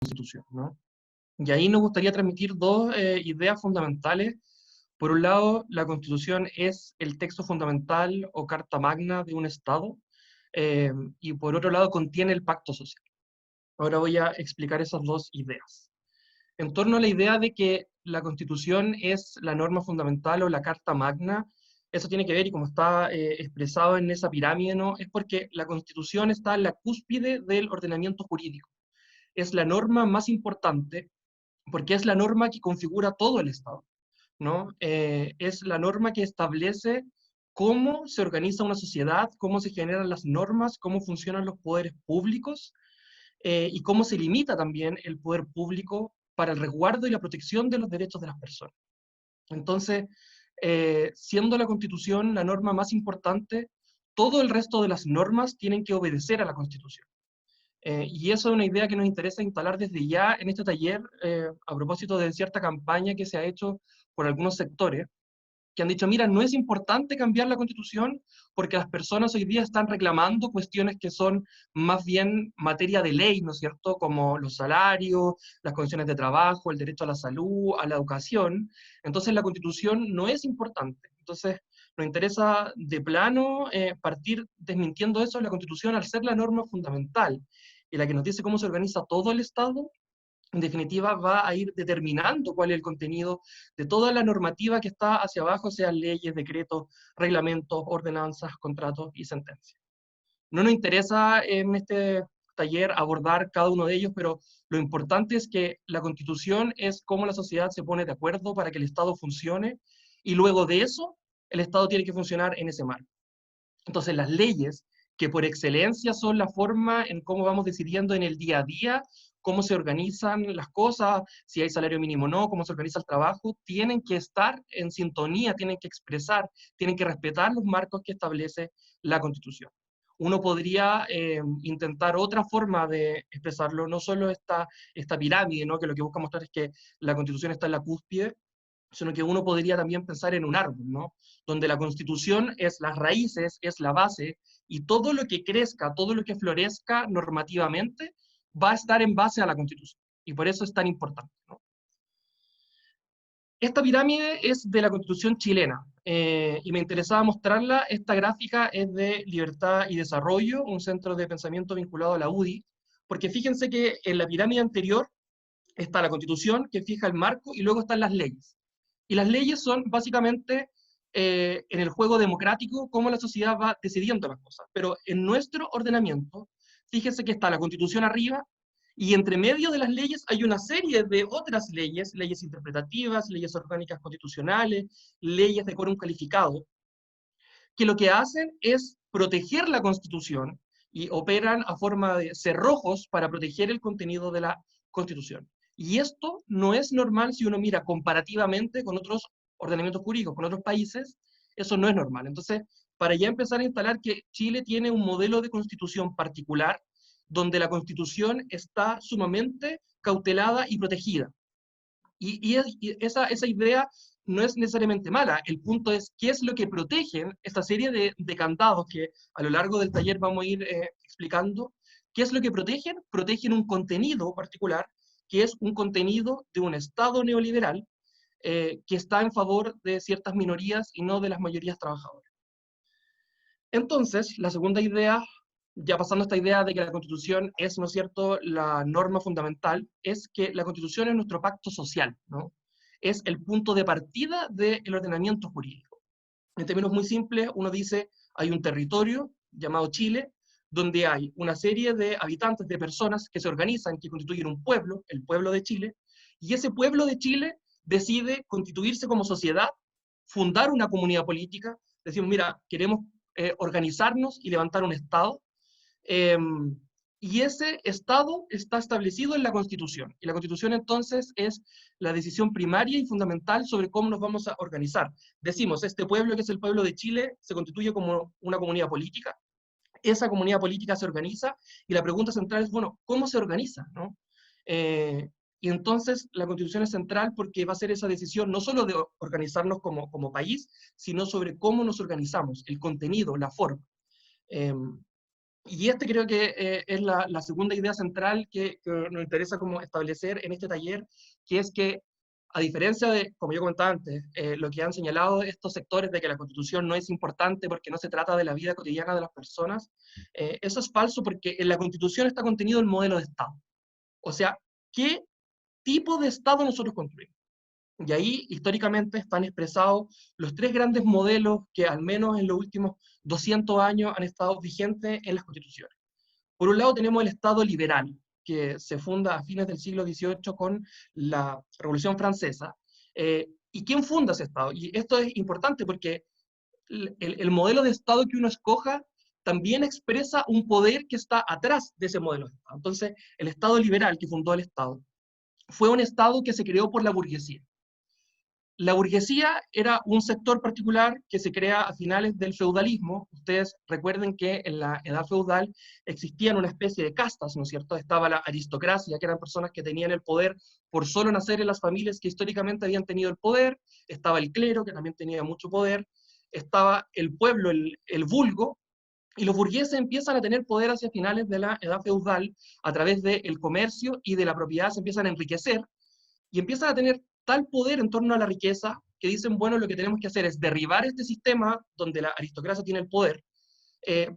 Constitución, ¿no? Y ahí nos gustaría transmitir dos ideas fundamentales. Por un lado, la Constitución es el texto fundamental o carta magna de un Estado, eh, y por otro lado contiene el pacto social. Ahora voy a explicar esas dos ideas. En torno a la idea de que la Constitución es la norma fundamental o la carta magna, eso tiene que ver, y como está expresado en esa pirámide, ¿no? Es porque la Constitución está en la cúspide del ordenamiento jurídico. Es la norma más importante porque es la norma que configura todo el Estado, ¿no? Es la norma que establece cómo se organiza una sociedad, cómo se generan las normas, cómo funcionan los poderes públicos, y cómo se limita también el poder público para el resguardo y la protección de los derechos de las personas. Entonces, siendo la Constitución la norma más importante, todo el resto de las normas tienen que obedecer a la Constitución. Y eso es una idea que nos interesa instalar desde ya en este taller, a propósito de cierta campaña que se ha hecho por algunos sectores, que han dicho, mira, no es importante cambiar la Constitución porque las personas hoy día están reclamando cuestiones que son más bien materia de ley, ¿no es cierto? Como los salarios, las condiciones de trabajo, el derecho a la salud, a la educación. Entonces la Constitución no es importante. Entonces nos interesa de plano partir desmintiendo eso. La Constitución, al ser la norma fundamental y la que nos dice cómo se organiza todo el Estado, en definitiva va a ir determinando cuál es el contenido de toda la normativa que está hacia abajo, sean leyes, decretos, reglamentos, ordenanzas, contratos y sentencias. No nos interesa en este taller abordar cada uno de ellos, pero lo importante es que la Constitución es cómo la sociedad se pone de acuerdo para que el Estado funcione, y luego de eso el Estado tiene que funcionar en ese marco. Entonces las leyes, que por excelencia son la forma en cómo vamos decidiendo en el día a día, cómo se organizan las cosas, si hay salario mínimo o no, cómo se organiza el trabajo, tienen que estar en sintonía, tienen que expresar, tienen que respetar los marcos que establece la Constitución. Uno podría intentar otra forma de expresarlo, no solo esta pirámide, ¿no? Que lo que busca mostrar es que la Constitución está en la cúspide, sino que uno podría también pensar en un árbol, ¿no? Donde la Constitución es las raíces, es la base, y todo lo que crezca, todo lo que florezca normativamente, va a estar en base a la Constitución. Y por eso es tan importante, ¿no? Esta pirámide es de la Constitución chilena, y me interesaba mostrarla. Esta gráfica es de Libertad y Desarrollo, un centro de pensamiento vinculado a la UDI, porque fíjense que en la pirámide anterior está la Constitución, que fija el marco, y luego están las leyes. Y las leyes son básicamente, en el juego democrático, cómo la sociedad va decidiendo las cosas. Pero en nuestro ordenamiento, fíjense que está la Constitución arriba, y entre medio de las leyes hay una serie de otras leyes, leyes interpretativas, leyes orgánicas constitucionales, leyes de quórum calificado, que lo que hacen es proteger la Constitución y operan a forma de cerrojos para proteger el contenido de la Constitución. Y esto no es normal si uno mira comparativamente con otros ordenamientos jurídicos, con otros países, eso no es normal. Entonces, para ya empezar a instalar que Chile tiene un modelo de constitución particular, donde la Constitución está sumamente cautelada y protegida. Y esa idea no es necesariamente mala. El punto es qué es lo que protegen esta serie de candados que a lo largo del taller vamos a ir explicando. ¿Qué es lo que protegen? Protegen un contenido particular, que es un contenido de un Estado neoliberal, que está en favor de ciertas minorías y no de las mayorías trabajadoras. Entonces, la segunda idea, ya pasando a esta idea de que la Constitución es, ¿no es cierto?, la norma fundamental, es que la Constitución es nuestro pacto social, ¿no? Es el punto de partida del ordenamiento jurídico. En términos muy simples, uno dice, hay un territorio llamado Chile, donde hay una serie de habitantes, de personas que se organizan, que constituyen un pueblo, el pueblo de Chile, y ese pueblo de Chile decide constituirse como sociedad, fundar una comunidad política, decimos, mira, queremos organizarnos y levantar un Estado, eh, y ese Estado está establecido en la Constitución. Y la Constitución entonces es la decisión primaria y fundamental sobre cómo nos vamos a organizar. Decimos, este pueblo, que es el pueblo de Chile, se constituye como una comunidad política. Esa comunidad política se organiza, y la pregunta central es, bueno, ¿cómo se organiza, ¿no? Y entonces la Constitución es central porque va a ser esa decisión no solo de organizarnos como país, sino sobre cómo nos organizamos, el contenido, la forma. Y este creo que es la segunda idea central que nos interesa como establecer en este taller, que es que, a diferencia de, como yo comentaba antes, lo que han señalado estos sectores de que la Constitución no es importante porque no se trata de la vida cotidiana de las personas, eso es falso porque en la Constitución está contenido el modelo de Estado. O sea, ¿qué tipo de Estado nosotros construimos? Y ahí históricamente están expresados los tres grandes modelos que al menos en los últimos 200 años han estado vigentes en las constituciones. Por un lado tenemos el Estado liberal, que se funda a fines del siglo XVIII con la Revolución Francesa. ¿Y quién funda ese Estado? Y esto es importante porque el modelo de Estado que uno escoja también expresa un poder que está atrás de ese modelo de Estado. Entonces, el Estado liberal que fundó el Estado fue un Estado que se creó por la burguesía. La burguesía era un sector particular que se crea a finales del feudalismo. Ustedes recuerden que en la edad feudal existían una especie de castas, ¿no es cierto? Estaba la aristocracia, que eran personas que tenían el poder por solo nacer en las familias que históricamente habían tenido el poder. Estaba el clero, que también tenía mucho poder. Estaba el pueblo, el vulgo. Y los burgueses empiezan a tener poder hacia finales de la edad feudal a través del comercio y de la propiedad, se empiezan a enriquecer y empiezan a tener tal poder en torno a la riqueza que dicen, bueno, lo que tenemos que hacer es derribar este sistema donde la aristocracia tiene el poder,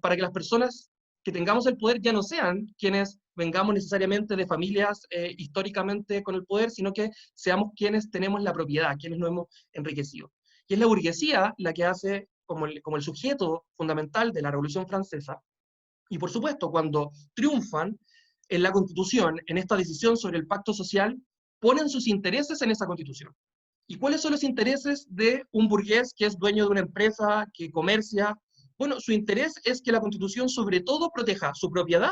para que las personas que tengamos el poder ya no sean quienes vengamos necesariamente de familias históricamente con el poder, sino que seamos quienes tenemos la propiedad, quienes nos hemos enriquecido. Y es la burguesía la que hace como el sujeto fundamental de la Revolución Francesa. Y por supuesto, cuando triunfan en la Constitución, en esta decisión sobre el pacto social, ponen sus intereses en esa Constitución. ¿Y cuáles son los intereses de un burgués que es dueño de una empresa, que comercia? Bueno, su interés es que la Constitución sobre todo proteja su propiedad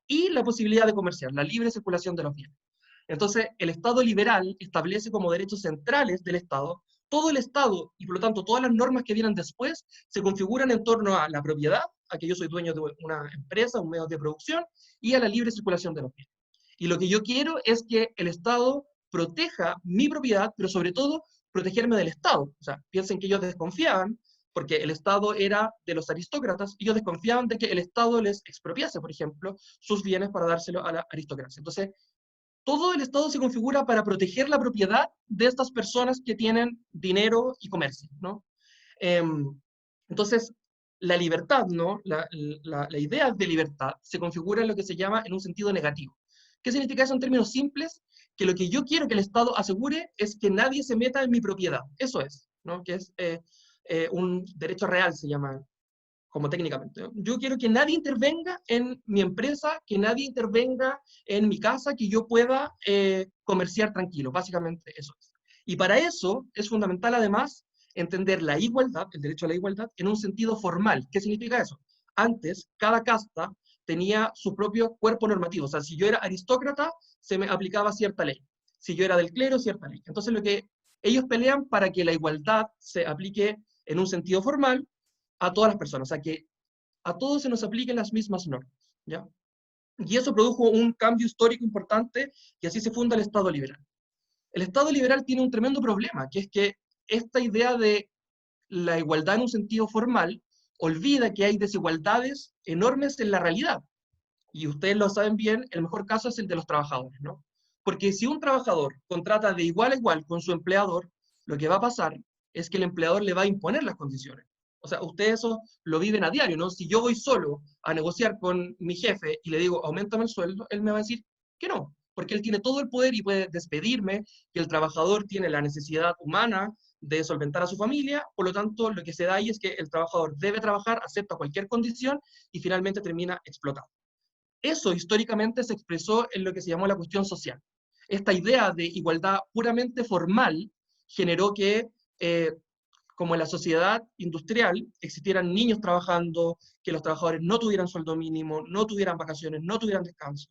y la posibilidad de comerciar, la libre circulación de los bienes. Entonces, el Estado liberal establece como derechos centrales del Estado todo el Estado y por lo tanto todas las normas que vienen después se configuran en torno a la propiedad, a que yo soy dueño de una empresa, un medio de producción, y a la libre circulación de los bienes. Y lo que yo quiero es que el Estado proteja mi propiedad, pero sobre todo protegerme del Estado. O sea, piensen que ellos desconfiaban, porque el Estado era de los aristócratas, y ellos desconfiaban de que el Estado les expropiase, por ejemplo, sus bienes para dárselo a la aristocracia. Entonces, todo el Estado se configura para proteger la propiedad de estas personas que tienen dinero y comercio, ¿no? Eh, entonces, la libertad, ¿no? La idea de libertad se configura en lo que se llama en un sentido negativo. ¿Qué significa eso en términos simples? Que lo que yo quiero que el Estado asegure es que nadie se meta en mi propiedad. Eso es, ¿no? Que es un derecho real, se llama como técnicamente. ¿No? Yo quiero que nadie intervenga en mi empresa, que nadie intervenga en mi casa, que yo pueda comerciar tranquilo, básicamente eso es. Y para eso es fundamental además entender la igualdad, el derecho a la igualdad, en un sentido formal. ¿Qué significa eso? Antes, cada casta tenía su propio cuerpo normativo. O sea, si yo era aristócrata, se me aplicaba cierta ley. Si yo era del clero, cierta ley. Entonces, lo que ellos pelean para que la igualdad se aplique en un sentido formal a todas las personas, o sea, que a todos se nos apliquen las mismas normas, ¿ya? Y eso produjo un cambio histórico importante y así se funda el Estado liberal. El Estado liberal tiene un tremendo problema, que es que esta idea de la igualdad en un sentido formal olvida que hay desigualdades enormes en la realidad. Y ustedes lo saben bien, el mejor caso es el de los trabajadores, ¿no? Porque si un trabajador contrata de igual a igual con su empleador, lo que va a pasar es que el empleador le va a imponer las condiciones. O sea, ustedes eso lo viven a diario, ¿no? Si yo voy solo a negociar con mi jefe y le digo, aumentame el sueldo, él me va a decir que no, porque él tiene todo el poder y puede despedirme, que el trabajador tiene la necesidad humana de solventar a su familia, por lo tanto, lo que se da ahí es que el trabajador debe trabajar, acepta cualquier condición y finalmente termina explotado. Eso históricamente se expresó en lo que se llamó la cuestión social. Esta idea de igualdad puramente formal generó que, como en la sociedad industrial, existieran niños trabajando, que los trabajadores no tuvieran sueldo mínimo, no tuvieran vacaciones, no tuvieran descanso.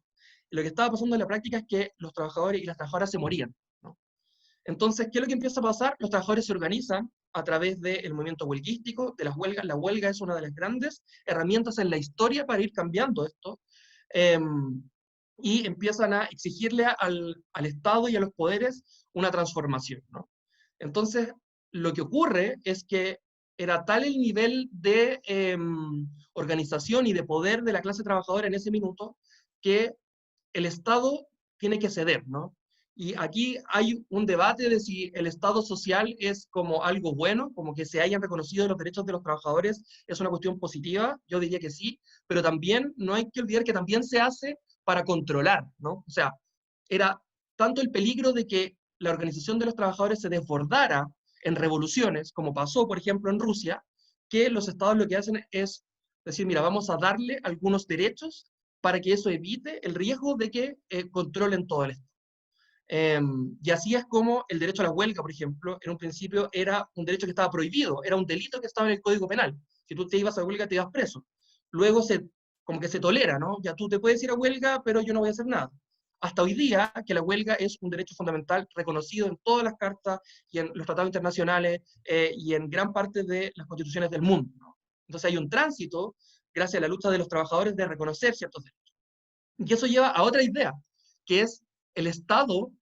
Lo que estaba pasando en la práctica es que los trabajadores y las trabajadoras se morían, ¿no? Entonces, ¿qué es lo que empieza a pasar? Los trabajadores se organizan a través del movimiento huelguístico, de las huelgas. La huelga es una de las grandes herramientas en la historia para ir cambiando esto. Eh, y empiezan a exigirle al Estado y a los poderes una transformación, ¿no? Entonces, lo que ocurre es que era tal el nivel de organización y de poder de la clase trabajadora en ese minuto que el Estado tiene que ceder, ¿no? Y aquí hay un debate de si el Estado social es como algo bueno, como que se hayan reconocido los derechos de los trabajadores, es una cuestión positiva, yo diría que sí, pero también no hay que olvidar que también se hace para controlar, ¿no? O sea, era tanto el peligro de que la organización de los trabajadores se desbordara en revoluciones, como pasó, por ejemplo, en Rusia, que los estados lo que hacen es decir, mira, vamos a darle algunos derechos para que eso evite el riesgo de que controlen todo el Estado. Y así es como el derecho a la huelga, por ejemplo, en un principio era un derecho que estaba prohibido, era un delito que estaba en el Código Penal. Si tú te ibas a huelga, te ibas preso. Luego como que se tolera, ¿no? Ya tú te puedes ir a huelga, pero yo no voy a hacer nada. Hasta hoy día, que la huelga es un derecho fundamental reconocido en todas las cartas y en los tratados internacionales y en gran parte de las constituciones del mundo, ¿no? Entonces hay un tránsito, gracias a la lucha de los trabajadores, de reconocer ciertos derechos. Y eso lleva a otra idea, que es el Estado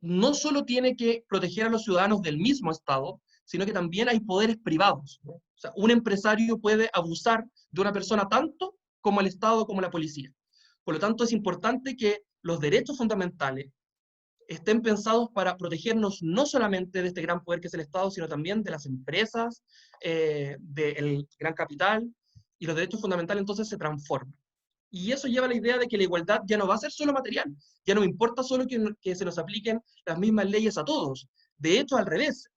no solo tiene que proteger a los ciudadanos del mismo Estado, sino que también hay poderes privados, ¿no? O sea, un empresario puede abusar de una persona tanto como el Estado, como la policía. Por lo tanto, es importante que los derechos fundamentales estén pensados para protegernos no solamente de este gran poder que es el Estado, sino también de las empresas, del gran capital, y los derechos fundamentales entonces se transforman. Y eso lleva a la idea de que la igualdad ya no va a ser solo material, ya no importa solo que se nos apliquen las mismas leyes a todos. De hecho, al revés,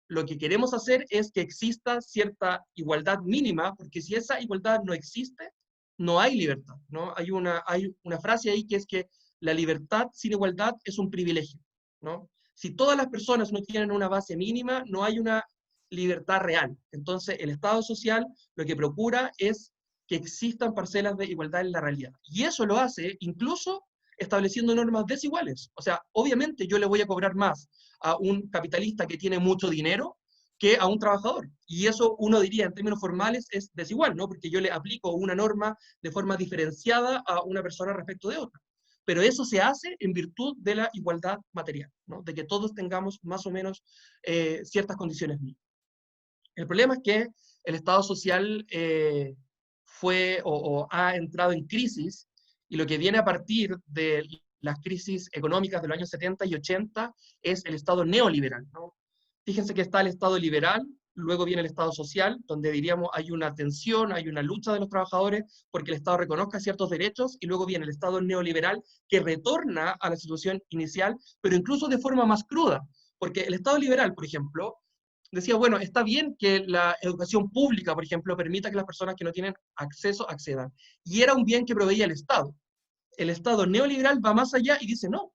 lo que queremos hacer es que exista cierta igualdad mínima, porque si esa igualdad no existe, no hay libertad, ¿no? Hay una frase ahí que es que la libertad sin igualdad es un privilegio, ¿no? Si todas las personas no tienen una base mínima, no hay una libertad real. Entonces, el Estado social lo que procura es que existan parcelas de igualdad en la realidad. Y eso lo hace incluso estableciendo normas desiguales. O sea, obviamente yo le voy a cobrar más a un capitalista que tiene mucho dinero que a un trabajador. Y eso uno diría en términos formales es desigual, ¿no? Porque yo le aplico una norma de forma diferenciada a una persona respecto de otra. Pero eso se hace en virtud de la igualdad material, ¿no? De que todos tengamos más o menos ciertas condiciones mínimas. El problema es que el Estado social fue o ha entrado en crisis y lo que viene a partir de las crisis económicas de los años 70 y 80 es el Estado neoliberal, ¿no? Fíjense que está el Estado liberal, luego viene el Estado social, donde diríamos hay una tensión, hay una lucha de los trabajadores porque el Estado reconozca ciertos derechos, y luego viene el Estado neoliberal que retorna a la situación inicial, pero incluso de forma más cruda, porque el Estado liberal, por ejemplo, decía, bueno, está bien que la educación pública, por ejemplo, permita que las personas que no tienen acceso accedan. Y era un bien que proveía el Estado. El Estado neoliberal va más allá y dice, no,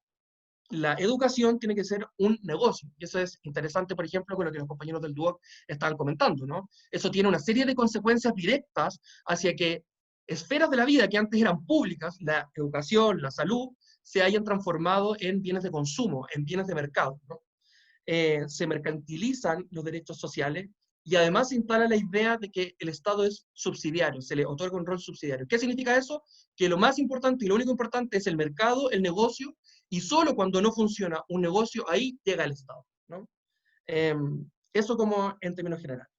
la educación tiene que ser un negocio. Y eso es interesante, por ejemplo, con lo que los compañeros del DUOC estaban comentando, ¿no? Eso tiene una serie de consecuencias directas hacia que esferas de la vida que antes eran públicas, la educación, la salud, se hayan transformado en bienes de consumo, en bienes de mercado, ¿no? Se mercantilizan los derechos sociales y además se instala la idea de que el Estado es subsidiario, se le otorga un rol subsidiario. ¿Qué significa eso? Que lo más importante y lo único importante es el mercado, el negocio, y solo cuando no funciona un negocio, ahí llega el Estado, ¿no? Eh, Eso como en términos generales.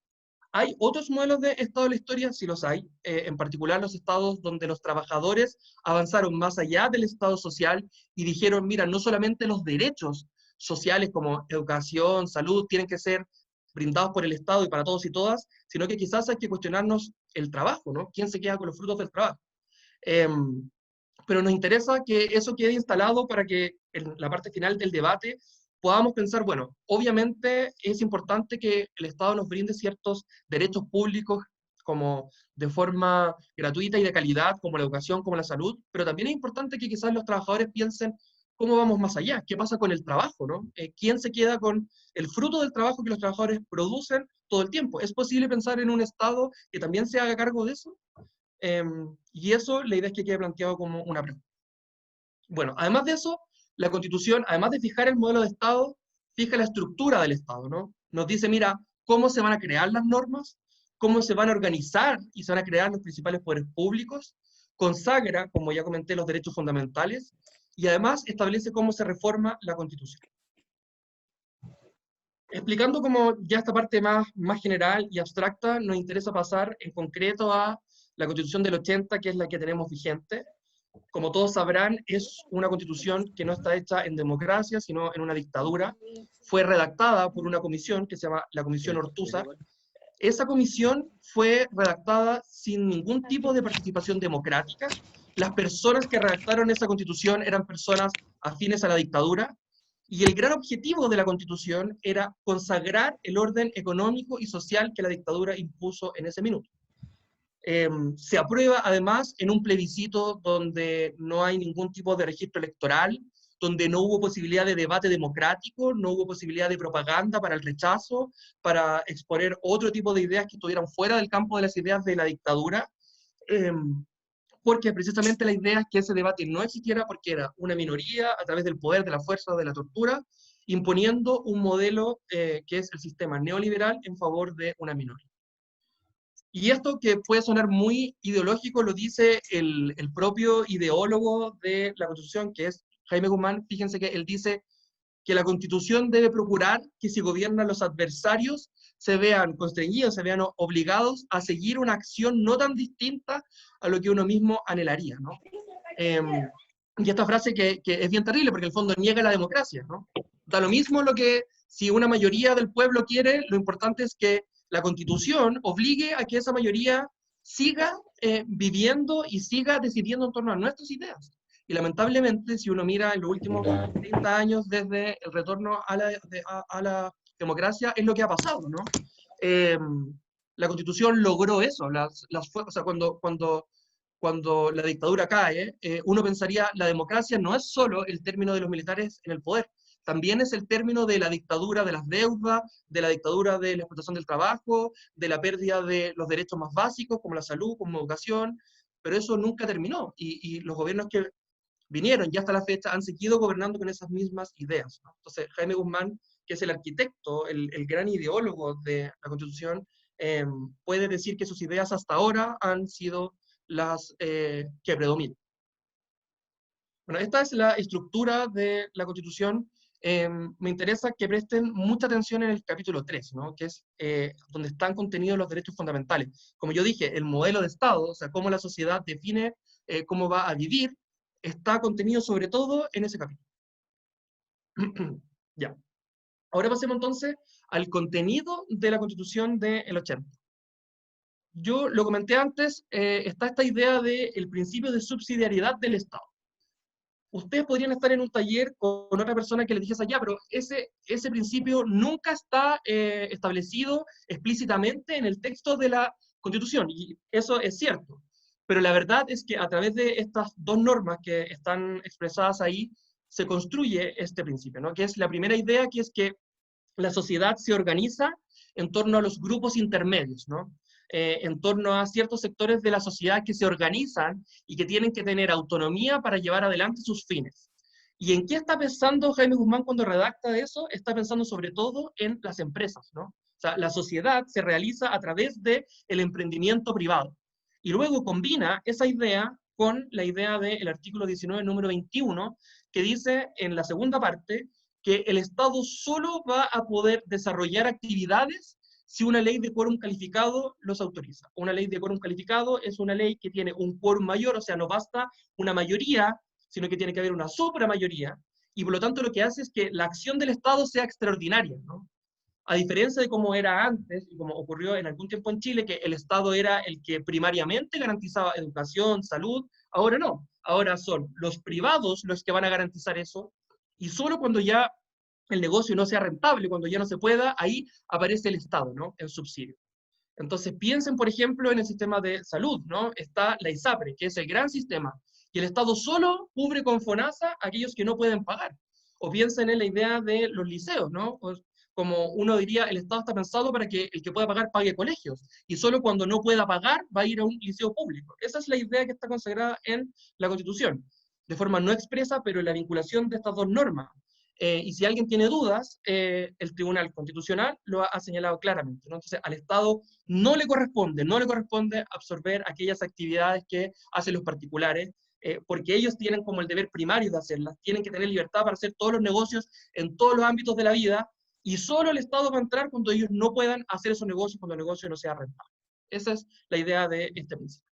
¿Hay otros modelos de Estado de la historia? Sí los hay, en particular los estados donde los trabajadores avanzaron más allá del Estado social y dijeron, mira, no solamente los derechos sociales como educación, salud, tienen que ser brindados por el Estado y para todos y todas, sino que quizás hay que cuestionarnos el trabajo, ¿no? ¿Quién se queda con los frutos del trabajo? Eh, pero nos interesa que eso quede instalado para que en la parte final del debate podamos pensar, bueno, obviamente es importante que el Estado nos brinde ciertos derechos públicos como de forma gratuita y de calidad, como la educación, como la salud, pero también es importante que quizás los trabajadores piensen cómo vamos más allá, qué pasa con el trabajo, ¿no? ¿Quién se queda con el fruto del trabajo que los trabajadores producen todo el tiempo? ¿Es posible pensar en un Estado que también se haga cargo de eso? Y eso, la idea es que quede planteado como una pregunta. Bueno, además de eso, la Constitución, además de fijar el modelo de Estado, fija la estructura del Estado, ¿no? Nos dice, mira, cómo se van a crear las normas, cómo se van a organizar y se van a crear los principales poderes públicos, consagra, como ya comenté, los derechos fundamentales, y además establece cómo se reforma la Constitución. Explicando como ya esta parte más general y abstracta, nos interesa pasar en concreto a la Constitución del 80, que es la que tenemos vigente. Como todos sabrán, es una constitución que no está hecha en democracia, sino en una dictadura. Fue redactada por una comisión que se llama la Comisión Ortúzar. Esa comisión fue redactada sin ningún tipo de participación democrática. Las personas que redactaron esa constitución eran personas afines a la dictadura, y el gran objetivo de la constitución era consagrar el orden económico y social que la dictadura impuso en ese minuto. Se aprueba además en un plebiscito donde no hay ningún tipo de registro electoral, donde no hubo posibilidad de debate democrático, no hubo posibilidad de propaganda para el rechazo, para exponer otro tipo de ideas que estuvieran fuera del campo de las ideas de la dictadura, porque precisamente la idea es que ese debate no existiera porque era una minoría a través del poder, de la fuerza, de la tortura, imponiendo un modelo que es el sistema neoliberal en favor de una minoría. Y esto, que puede sonar muy ideológico, lo dice el propio ideólogo de la Constitución, que es Jaime Guzmán. Fíjense que él dice que la Constitución debe procurar que si gobiernan los adversarios se vean constreñidos, se vean obligados a seguir una acción no tan distinta a lo que uno mismo anhelaría, ¿no? Y esta frase que es bien terrible, porque en el fondo niega la democracia, ¿no? Da lo mismo lo que, si una mayoría del pueblo quiere, lo importante es que la Constitución obligue a que esa mayoría siga viviendo y siga decidiendo en torno a nuestras ideas. Y lamentablemente, si uno mira en los últimos 30 años desde el retorno a la democracia, es lo que ha pasado, ¿no? La Constitución logró eso. O sea, cuando la dictadura cae, uno pensaría, la democracia no es solo el término de los militares en el poder, también es el término de la dictadura de las deudas, de la dictadura de la explotación del trabajo, de la pérdida de los derechos más básicos, como la salud, como educación, pero eso nunca terminó, y los gobiernos que vinieron y hasta la fecha han seguido gobernando con esas mismas ideas, ¿no? Entonces, Jaime Guzmán, que es el arquitecto, el gran ideólogo de la Constitución, puede decir que sus ideas hasta ahora han sido las que predominan. Bueno, esta es la estructura de la Constitución. Me interesa que presten mucha atención en el capítulo 3, ¿no? Que es donde están contenidos los derechos fundamentales. Como yo dije, el modelo de Estado, o sea, cómo la sociedad define cómo va a vivir, está contenido sobre todo en ese capítulo. Ya. Ahora pasemos entonces al contenido de la Constitución del 80. Yo lo comenté antes, está esta idea del principio de subsidiariedad del Estado. Ustedes podrían estar en un taller con otra persona que les dijese allá, pero ese principio nunca está establecido explícitamente en el texto de la Constitución, y eso es cierto. Pero la verdad es que a través de estas dos normas que están expresadas ahí, se construye este principio, ¿no? Que es la primera idea, que es que la sociedad se organiza en torno a los grupos intermedios, ¿no? En torno a ciertos sectores de la sociedad que se organizan y que tienen que tener autonomía para llevar adelante sus fines. ¿Y en qué está pensando Jaime Guzmán cuando redacta eso? Está pensando sobre todo en las empresas, ¿no? O sea, la sociedad se realiza a través del emprendimiento privado. Y luego combina esa idea con la idea del artículo 19, número 21, que dice en la segunda parte que el Estado solo va a poder desarrollar actividades si una ley de quórum calificado los autoriza. Una ley de quórum calificado es una ley que tiene un quórum mayor, o sea, no basta una mayoría, sino que tiene que haber una supramayoría, y por lo tanto lo que hace es que la acción del Estado sea extraordinaria, ¿no? A diferencia de cómo era antes, y como ocurrió en algún tiempo en Chile, que el Estado era el que primariamente garantizaba educación, salud, ahora no. Ahora son los privados los que van a garantizar eso, y solo cuando ya el negocio no sea rentable, cuando ya no se pueda, ahí aparece el Estado, ¿no? En subsidio. Entonces piensen, por ejemplo, en el sistema de salud, ¿no? Está la ISAPRE, que es el gran sistema, y el Estado solo cubre con FONASA a aquellos que no pueden pagar. O piensen en la idea de los liceos, ¿no? Pues, como uno diría, el Estado está pensado para que el que pueda pagar pague colegios, y solo cuando no pueda pagar va a ir a un liceo público. Esa es la idea que está consagrada en la Constitución, de forma no expresa, pero en la vinculación de estas dos normas. Y si alguien tiene dudas, el Tribunal Constitucional lo ha señalado claramente, ¿no? Entonces, al Estado no le corresponde absorber aquellas actividades que hacen los particulares, porque ellos tienen como el deber primario de hacerlas, tienen que tener libertad para hacer todos los negocios en todos los ámbitos de la vida, y solo el Estado va a entrar cuando ellos no puedan hacer esos negocios, cuando el negocio no sea rentable. Esa es la idea de este principio.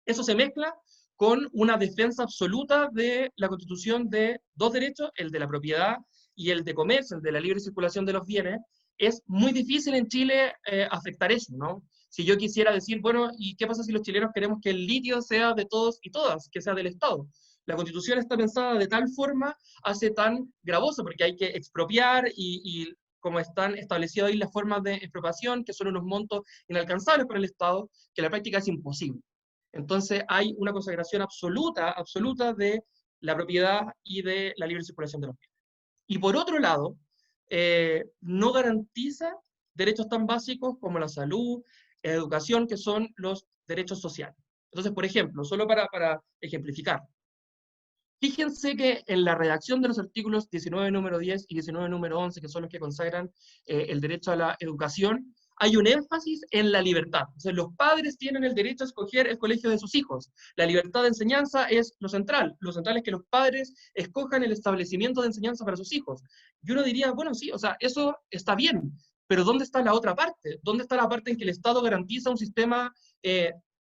Eso se mezcla con una defensa absoluta de la Constitución de dos derechos, el de la propiedad y el de comercio, el de la libre circulación de los bienes. Es muy difícil en Chile afectar eso, ¿no? Si yo quisiera decir, bueno, ¿y qué pasa si los chilenos queremos que el litio sea de todos y todas, que sea del Estado? La Constitución está pensada de tal forma, hace tan gravoso, porque hay que expropiar y como están establecidas ahí las formas de expropiación, que son unos montos inalcanzables para el Estado, que en la práctica es imposible. Entonces hay una consagración absoluta, absoluta de la propiedad y de la libre circulación de los bienes. Y por otro lado, no garantiza derechos tan básicos como la salud, educación, que son los derechos sociales. Entonces, por ejemplo, solo para ejemplificar, fíjense que en la redacción de los artículos 19 número 10 y 19 número 11, que son los que consagran el derecho a la educación, hay un énfasis en la libertad. O sea, los padres tienen el derecho a escoger el colegio de sus hijos. La libertad de enseñanza es lo central. Lo central es que los padres escojan el establecimiento de enseñanza para sus hijos. Y uno diría, bueno, sí, o sea, eso está bien, pero ¿dónde está la otra parte? ¿Dónde está la parte en que el Estado garantiza un sistema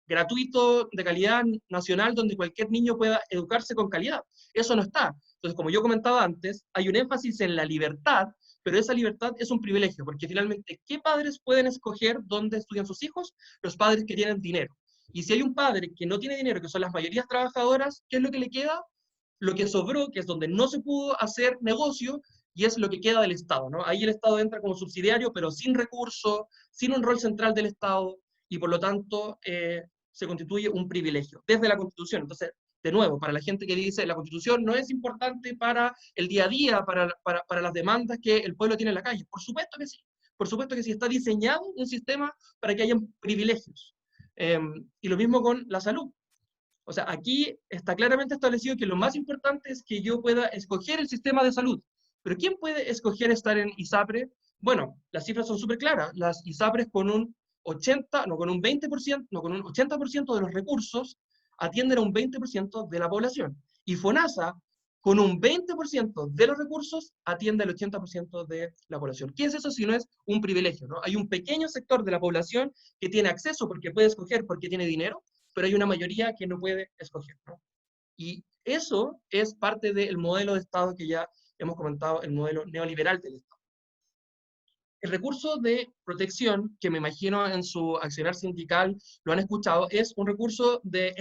gratuito, de calidad nacional, donde cualquier niño pueda educarse con calidad? Eso no está. Entonces, como yo comentaba antes, hay un énfasis en la libertad, pero esa libertad es un privilegio, porque finalmente, ¿qué padres pueden escoger dónde estudian sus hijos? Los padres que tienen dinero. Y si hay un padre que no tiene dinero, que son las mayorías trabajadoras, ¿qué es lo que le queda? Lo que sobró, que es donde no se pudo hacer negocio, y es lo que queda del Estado, ¿no? Ahí el Estado entra como subsidiario, pero sin recursos, sin un rol central del Estado, y por lo tanto se constituye un privilegio desde la Constitución. Entonces, de nuevo, para la gente que dice la Constitución no es importante para el día a día, para las demandas que el pueblo tiene en la calle. Por supuesto que sí. Por supuesto que sí. Está diseñado un sistema para que haya privilegios. Y lo mismo con la salud. O sea, aquí está claramente establecido que lo más importante es que yo pueda escoger el sistema de salud. Pero ¿quién puede escoger estar en ISAPRE? Bueno, las cifras son súper claras. Las ISAPRES con un 80, no con un 20%, no con un 80% de los recursos atienden a un 20% de la población. Y FONASA, con un 20% de los recursos, atiende al 80% de la población. ¿Qué es eso si no es un privilegio? ¿No? Hay un pequeño sector de la población que tiene acceso porque puede escoger, porque tiene dinero, pero hay una mayoría que no puede escoger, ¿no? Y eso es parte del modelo de Estado que ya hemos comentado, el modelo neoliberal del Estado. El recurso de protección, que me imagino en su accionar sindical lo han escuchado, es un recurso de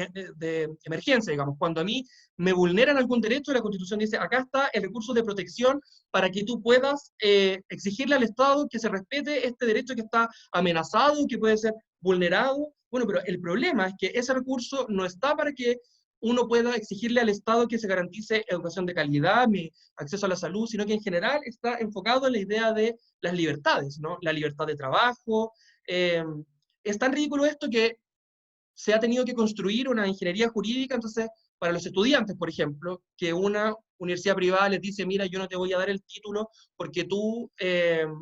emergencia, digamos. Cuando a mí me vulneran algún derecho, la Constitución dice, acá está el recurso de protección para que tú puedas exigirle al Estado que se respete este derecho que está amenazado, que puede ser vulnerado. Bueno, pero el problema es que ese recurso no está para que uno pueda exigirle al Estado que se garantice educación de calidad, mi acceso a la salud, sino que en general está enfocado en la idea de las libertades, ¿no? La libertad de trabajo. Es tan ridículo esto que se ha tenido que construir una ingeniería jurídica, entonces, para los estudiantes, por ejemplo, que una universidad privada les dice, mira, yo no te voy a dar el título porque tú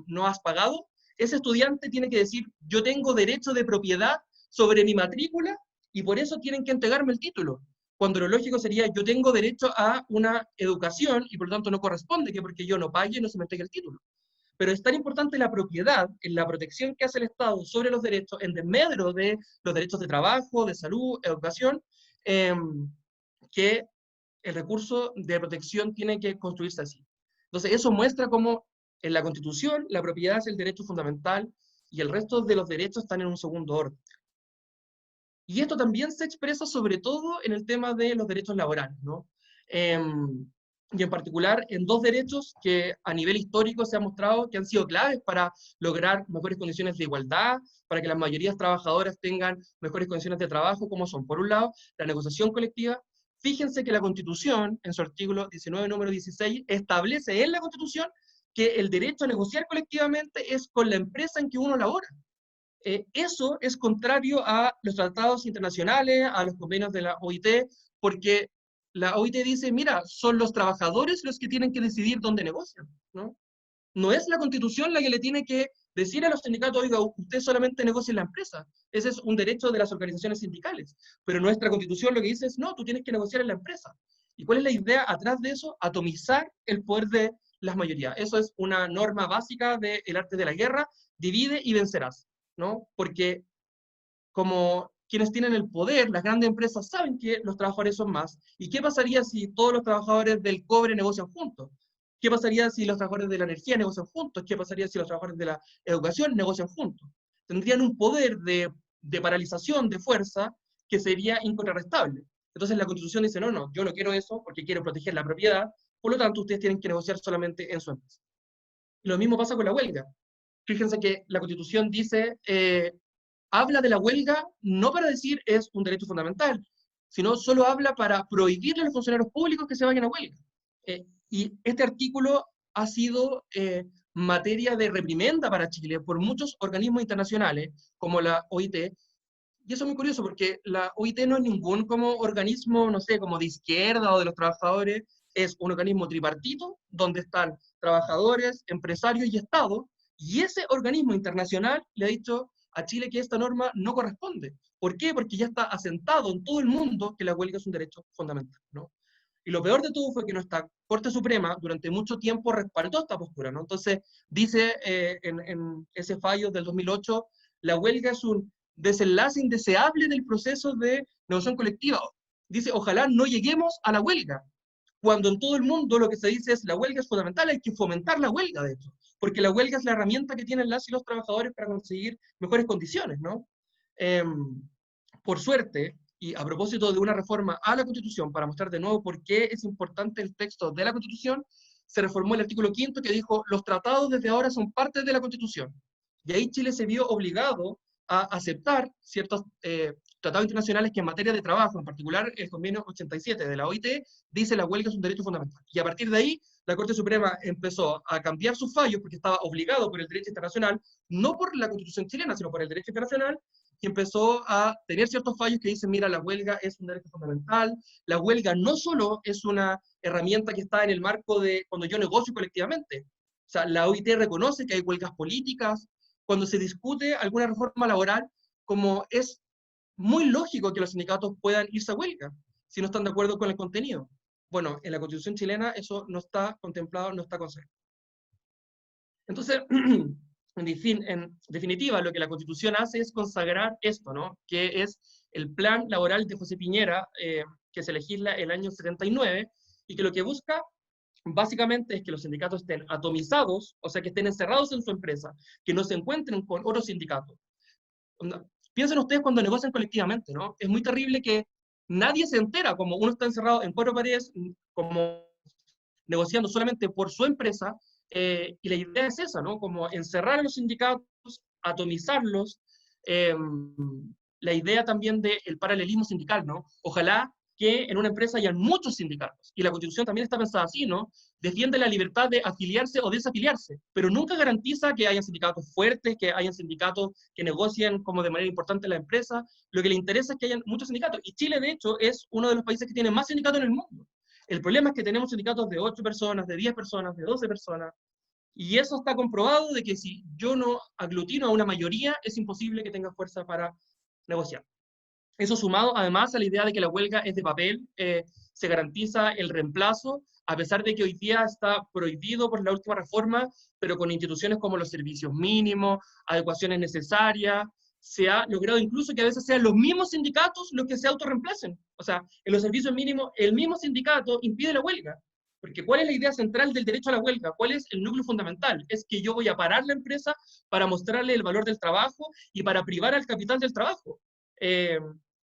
no has pagado, ese estudiante tiene que decir, yo tengo derecho de propiedad sobre mi matrícula y por eso tienen que entregarme el título. Cuando lo lógico sería, yo tengo derecho a una educación y por lo tanto no corresponde que porque yo no pague no se me entregue el título. Pero es tan importante la propiedad, en la protección que hace el Estado sobre los derechos, en desmedro de los derechos de trabajo, de salud, educación, eh, que el recurso de protección tiene que construirse así. Entonces, eso muestra cómo en la Constitución la propiedad es el derecho fundamental y el resto de los derechos están en un segundo orden. Y esto también se expresa sobre todo en el tema de los derechos laborales, ¿no? Y en particular en dos derechos que a nivel histórico se ha mostrado que han sido claves para lograr mejores condiciones de igualdad, para que las mayorías trabajadoras tengan mejores condiciones de trabajo, como son, por un lado, la negociación colectiva. Fíjense que la Constitución, en su artículo 19, número 16, establece en la Constitución que el derecho a negociar colectivamente es con la empresa en que uno labora. Eso es contrario a los tratados internacionales, a los convenios de la OIT, porque la OIT dice, mira, son los trabajadores los que tienen que decidir dónde negocian, ¿no? No es la Constitución la que le tiene que decir a los sindicatos, oiga, usted solamente negocia en la empresa. Ese es un derecho de las organizaciones sindicales. Pero nuestra Constitución lo que dice es, no, tú tienes que negociar en la empresa. ¿Y cuál es la idea atrás de eso? Atomizar el poder de las mayorías. Eso es una norma básica del arte de la guerra, divide y vencerás, ¿no? Porque como quienes tienen el poder, las grandes empresas saben que los trabajadores son más. ¿Y qué pasaría si todos los trabajadores del cobre negocian juntos? ¿Qué pasaría si los trabajadores de la energía negocian juntos? ¿Qué pasaría si los trabajadores de la educación negocian juntos? Tendrían un poder de paralización, de fuerza, que sería incontrarrestable. Entonces la Constitución dice, no, no, yo no quiero eso porque quiero proteger la propiedad, por lo tanto ustedes tienen que negociar solamente en su empresa. Y lo mismo pasa con la huelga. Fíjense que la Constitución dice, habla de la huelga no para decir es un derecho fundamental, sino solo habla para prohibirle a los funcionarios públicos que se vayan a huelga. Y este artículo ha sido materia de reprimenda para Chile por muchos organismos internacionales, como la OIT, y eso es muy curioso porque la OIT no es ningún como organismo, no sé, como de izquierda o de los trabajadores, es un organismo tripartito donde están trabajadores, empresarios y Estado, y ese organismo internacional le ha dicho a Chile que esta norma no corresponde. ¿Por qué? Porque ya está asentado en todo el mundo que la huelga es un derecho fundamental, ¿no? Y lo peor de todo fue que nuestra Corte Suprema durante mucho tiempo respaldó esta postura, ¿no? Entonces dice en ese fallo del 2008, la huelga es un desenlace indeseable del proceso de negociación colectiva. Dice, ojalá no lleguemos a la huelga, cuando en todo el mundo lo que se dice es la huelga es fundamental, hay que fomentar la huelga, de hecho, porque la huelga es la herramienta que tienen las y los trabajadores para conseguir mejores condiciones, ¿no? Eh, por suerte, y a propósito de una reforma a la Constitución, para mostrar de nuevo por qué es importante el texto de la Constitución, se reformó el artículo 5 que dijo, los tratados desde ahora son parte de la Constitución. Y ahí Chile se vio obligado a aceptar ciertos tratados internacionales que en materia de trabajo, en particular el convenio 87 de la OIT, dice la huelga es un derecho fundamental. Y a partir de ahí, la Corte Suprema empezó a cambiar sus fallos porque estaba obligado por el derecho internacional, no por la Constitución chilena, sino por el derecho internacional, y empezó a tener ciertos fallos que dicen, mira, la huelga es un derecho fundamental, la huelga no solo es una herramienta que está en el marco de cuando yo negocio colectivamente, o sea, la OIT reconoce que hay huelgas políticas, cuando se discute alguna reforma laboral, como es muy lógico que los sindicatos puedan irse a huelga si no están de acuerdo con el contenido. Bueno, en la Constitución chilena eso no está contemplado, no está consagrado. Entonces, en definitiva, lo que la Constitución hace es consagrar esto, ¿no? Que es el plan laboral de José Piñera, que se legisla el año 79, y que lo que busca básicamente es que los sindicatos estén atomizados, o sea, que estén encerrados en su empresa, que no se encuentren con otros sindicatos. Piensen ustedes cuando negocian colectivamente, ¿no? Es muy terrible que nadie se entera, como uno está encerrado en cuatro paredes, como negociando solamente por su empresa, y la idea es esa, ¿no? Como encerrar a los sindicatos, atomizarlos, eh, la idea también del paralelismo sindical, ¿no? Ojalá que en una empresa hayan muchos sindicatos, y la Constitución también está pensada así, ¿no? Defiende la libertad de afiliarse o desafiliarse, pero nunca garantiza que hayan sindicatos fuertes, que hayan sindicatos que negocien como de manera importante la empresa. Lo que le interesa es que hayan muchos sindicatos, y Chile, de hecho, es uno de los países que tiene más sindicatos en el mundo. El problema es que tenemos sindicatos de 8 personas, de 10 personas, de 12 personas, y eso está comprobado de que si yo no aglutino a una mayoría, es imposible que tenga fuerza para negociar. Eso sumado además a la idea de que la huelga es de papel, se garantiza el reemplazo, a pesar de que hoy día está prohibido por la última reforma, pero con instituciones como los servicios mínimos, adecuaciones necesarias, se ha logrado incluso que a veces sean los mismos sindicatos los que se autorreemplacen. O sea, en los servicios mínimos, el mismo sindicato impide la huelga. Porque ¿cuál es la idea central del derecho a la huelga? ¿Cuál es el núcleo fundamental? Es que yo voy a parar la empresa para mostrarle el valor del trabajo y para privar al capital del trabajo. Eh,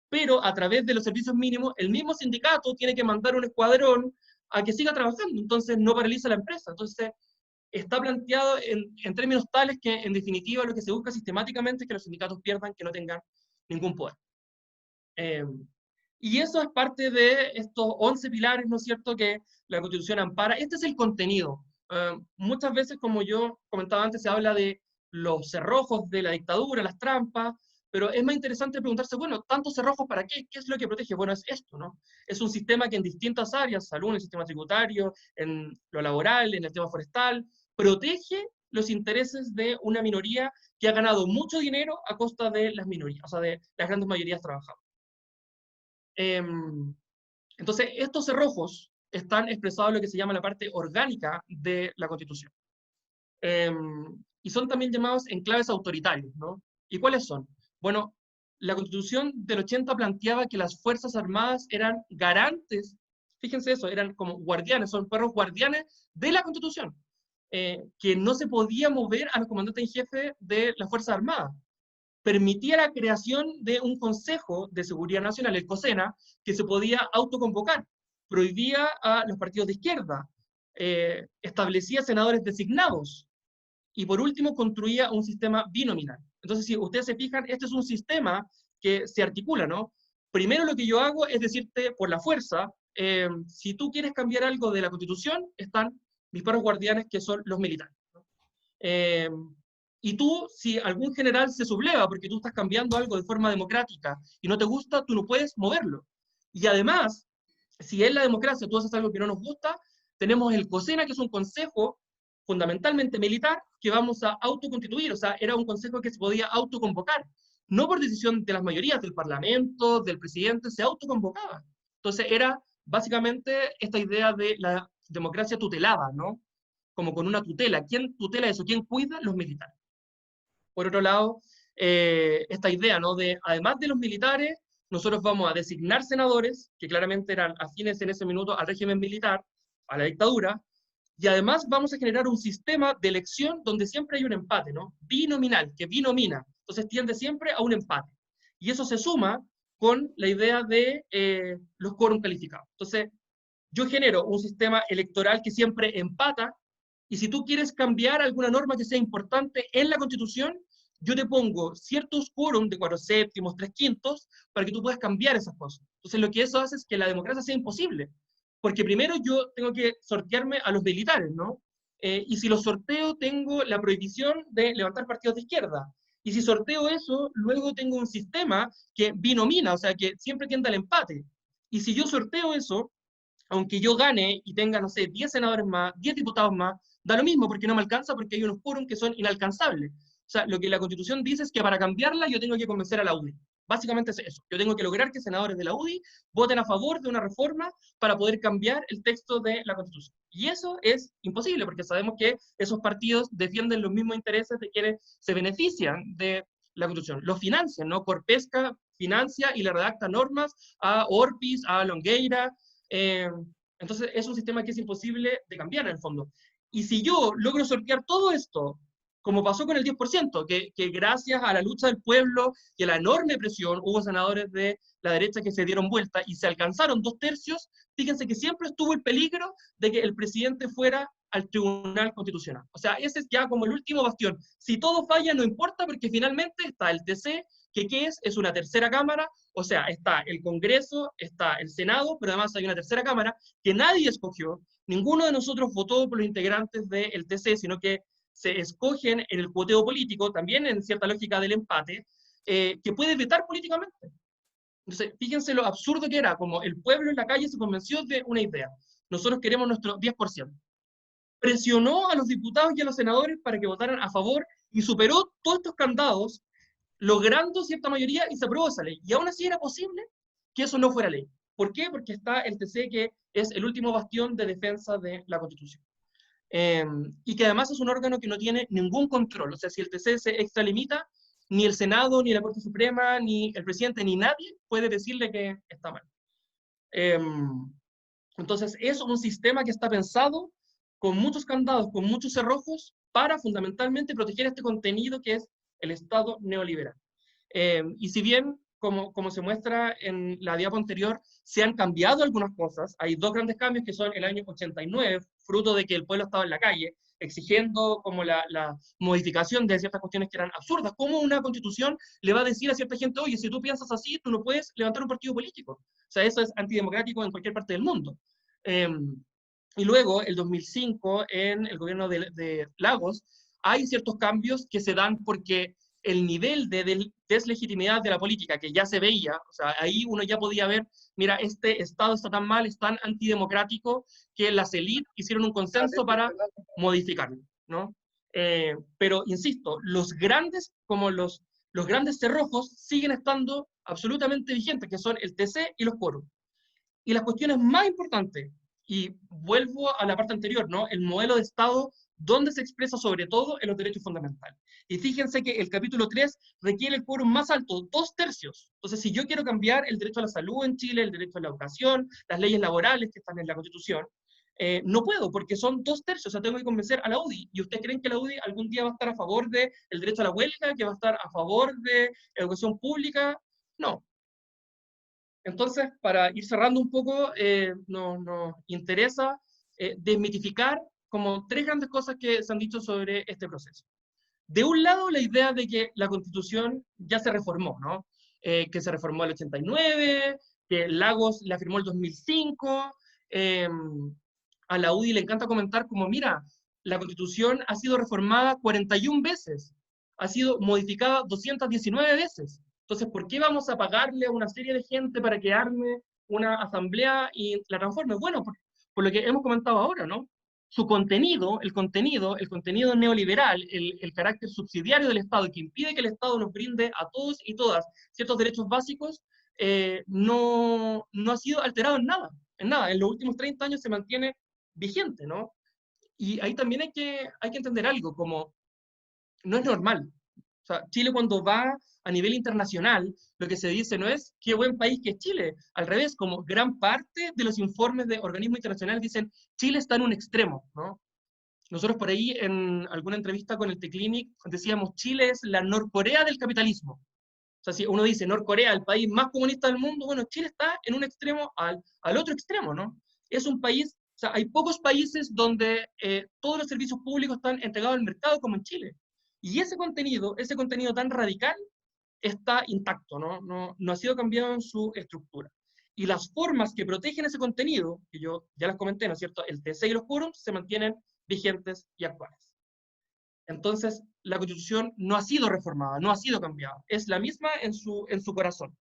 pero a través de los servicios mínimos, el mismo sindicato tiene que mandar un escuadrón a que siga trabajando, entonces no paraliza la empresa. Entonces, está planteado en términos tales que, en definitiva, lo que se busca sistemáticamente es que los sindicatos pierdan, que no tengan ningún poder. Y eso es parte de estos 11 pilares, ¿no es cierto?, que la Constitución ampara. Este es el contenido. Muchas veces, como yo comentaba antes, se habla de los cerrojos de la dictadura, las trampas, pero es más interesante preguntarse, bueno, ¿tantos cerrojos para qué? ¿Qué es lo que protege? Bueno, es esto, ¿no? Es un sistema que en distintas áreas, salud, en el sistema tributario, en lo laboral, en el tema forestal, protege los intereses de una minoría que ha ganado mucho dinero a costa de las minorías, o sea, de las grandes mayorías trabajadoras. Entonces, estos cerrojos están expresados en lo que se llama la parte orgánica de la Constitución. Y son también llamados enclaves autoritarios, ¿no? ¿Y cuáles son? Bueno, la Constitución del 80 planteaba que las Fuerzas Armadas eran garantes, fíjense eso, eran como guardianes, son perros guardianes de la Constitución, que no se podía mover a los comandantes en jefe de las Fuerzas Armadas. Permitía la creación de un Consejo de Seguridad Nacional, el COSENA, que se podía autoconvocar, prohibía a los partidos de izquierda, establecía senadores designados, y por último construía un sistema binominal. Entonces, si ustedes se fijan, este es un sistema que se articula, ¿no? Primero lo que yo hago es decirte por la fuerza, si tú quieres cambiar algo de la Constitución, están mis perros guardianes, que son los militares, ¿no? Y tú, si algún general se subleva porque tú estás cambiando algo de forma democrática y no te gusta, tú no puedes moverlo. Y además, si en la democracia tú haces algo que no nos gusta, tenemos el COSENA, que es un consejo fundamentalmente militar, que vamos a autoconstituir, o sea, era un consejo que se podía autoconvocar, no por decisión de las mayorías del Parlamento, del presidente, se autoconvocaba. Entonces era básicamente esta idea de la democracia tutelada, ¿no? Como con una tutela. ¿Quién tutela eso? ¿Quién cuida? Los militares. Por otro lado, esta idea, ¿no? De, además de los militares, nosotros vamos a designar senadores, que claramente eran afines en ese minuto al régimen militar, a la dictadura, y además vamos a generar un sistema de elección donde siempre hay un empate, ¿no? Binominal, que binomina. Entonces tiende siempre a un empate. Y eso se suma con la idea de los quórum calificados. Entonces, yo genero un sistema electoral que siempre empata, y si tú quieres cambiar alguna norma que sea importante en la Constitución, yo te pongo ciertos quórum de 4/7, 3/5, para que tú puedas cambiar esas cosas. Entonces, lo que eso hace es que la democracia sea imposible. Porque primero yo tengo que sortearme a los militares, ¿no? Y si los sorteo, tengo la prohibición de levantar partidos de izquierda. Y si sorteo eso, luego tengo un sistema que binomina, o sea, que siempre tiende al empate. Y si yo sorteo eso, aunque yo gane y tenga, no sé, 10 senadores más, 10 diputados más, da lo mismo porque no me alcanza, porque hay unos quórum que son inalcanzables. O sea, lo que la Constitución dice es que para cambiarla yo tengo que convencer a la UDI. Básicamente es eso. Yo tengo que lograr que senadores de la UDI voten a favor de una reforma para poder cambiar el texto de la Constitución. Y eso es imposible, porque sabemos que esos partidos defienden los mismos intereses de quienes se benefician de la Constitución. Lo financian, ¿no? Corpesca financia y le redacta normas a Orpiz, a Longueira. Eh, entonces es un sistema que es imposible de cambiar en el fondo. Y si yo logro sortear todo esto, como pasó con el 10%, que gracias a la lucha del pueblo y a la enorme presión, hubo senadores de la derecha que se dieron vuelta y se alcanzaron 2/3, fíjense que siempre estuvo el peligro de que el presidente fuera al Tribunal Constitucional. O sea, ese es ya como el último bastión. Si todo falla, no importa, porque finalmente está el TC, que ¿qué es? Es una tercera cámara, o sea, está el Congreso, está el Senado, pero además hay una tercera cámara que nadie escogió, ninguno de nosotros votó por los integrantes del TC, sino que se escogen en el cuoteo político, también en cierta lógica del empate, que puede vetar políticamente. Entonces, fíjense lo absurdo que era, como el pueblo en la calle se convenció de una idea. Nosotros queremos nuestro 10%. Presionó a los diputados y a los senadores para que votaran a favor y superó todos estos candados, logrando cierta mayoría, y se aprobó esa ley. Y aún así era posible que eso no fuera ley. ¿Por qué? Porque está el TC, que es el último bastión de defensa de la Constitución. Y que además es un órgano que no tiene ningún control. O sea, si el TC se extralimita, ni el Senado, ni la Corte Suprema, ni el presidente, ni nadie puede decirle que está mal. Entonces, es un sistema que está pensado con muchos candados, con muchos cerrojos, para fundamentalmente proteger este contenido que es el Estado neoliberal. Y si bien, como se muestra en la diapo anterior, se han cambiado algunas cosas, hay dos grandes cambios que son el año 89, fruto de que el pueblo estaba en la calle, exigiendo como la modificación de ciertas cuestiones que eran absurdas. ¿Cómo una constitución le va a decir a cierta gente, oye, si tú piensas así, tú no puedes levantar un partido político? O sea, eso es antidemocrático en cualquier parte del mundo. Y luego, el 2005, en el gobierno de Lagos, hay ciertos cambios que se dan porque el nivel de deslegitimidad de la política que ya se veía, o sea, ahí uno ya podía ver, mira, este Estado está tan mal, es tan antidemocrático, que las élites hicieron un consenso para modificarlo, ¿no? Pero, insisto, los grandes, como los grandes cerrojos, siguen estando absolutamente vigentes, que son el TC y los quórum. Y las cuestiones más importantes Y vuelvo a la parte anterior, ¿no? El modelo de Estado donde se expresa sobre todo en los derechos fundamentales. Y fíjense que el capítulo 3 requiere el quórum más alto, 2/3. Entonces, si yo quiero cambiar el derecho a la salud en Chile, el derecho a la educación, las leyes laborales que están en la Constitución, no puedo, porque son 2/3, o sea, tengo que convencer a la UDI. ¿Y ustedes creen que la UDI algún día va a estar a favor del derecho a la huelga, que va a estar a favor de educación pública? No. Entonces, para ir cerrando un poco, nos interesa desmitificar como tres grandes cosas que se han dicho sobre este proceso. De un lado, la idea de que la Constitución ya se reformó, ¿no? Que se reformó el 89, que Lagos la firmó el 2005. eh, a la UDI le encanta comentar como, mira, la Constitución ha sido reformada 41 veces, ha sido modificada 219 veces. Entonces, ¿por qué vamos a pagarle a una serie de gente para que arme una asamblea y la transforme? Bueno, por lo que hemos comentado ahora, ¿no? Su contenido, el contenido neoliberal, el carácter subsidiario del Estado que impide que el Estado nos brinde a todos y todas ciertos derechos básicos, no ha sido alterado en nada, en nada. En los últimos 30 años se mantiene vigente, ¿no? Y ahí también hay que entender algo, como no es normal. O sea, Chile cuando va a nivel internacional, lo que se dice no es qué buen país que es Chile. Al revés, como gran parte de los informes de organismos internacionales dicen, Chile está en un extremo, ¿no? Nosotros por ahí en alguna entrevista con el T-Clinic decíamos, Chile es la Norcorea del capitalismo. O sea, si uno dice Norcorea, el país más comunista del mundo, bueno, Chile está en un extremo al otro extremo, ¿no? Es un país, o sea, hay pocos países donde todos los servicios públicos están entregados al mercado como en Chile. Y ese contenido tan radical está intacto, ¿no? No ha sido cambiado en su estructura. Y las formas que protegen ese contenido, que yo ya las comenté, ¿no es cierto? El TC y los quórums se mantienen vigentes y actuales. Entonces, la Constitución no ha sido reformada, no ha sido cambiada, es la misma en su corazón.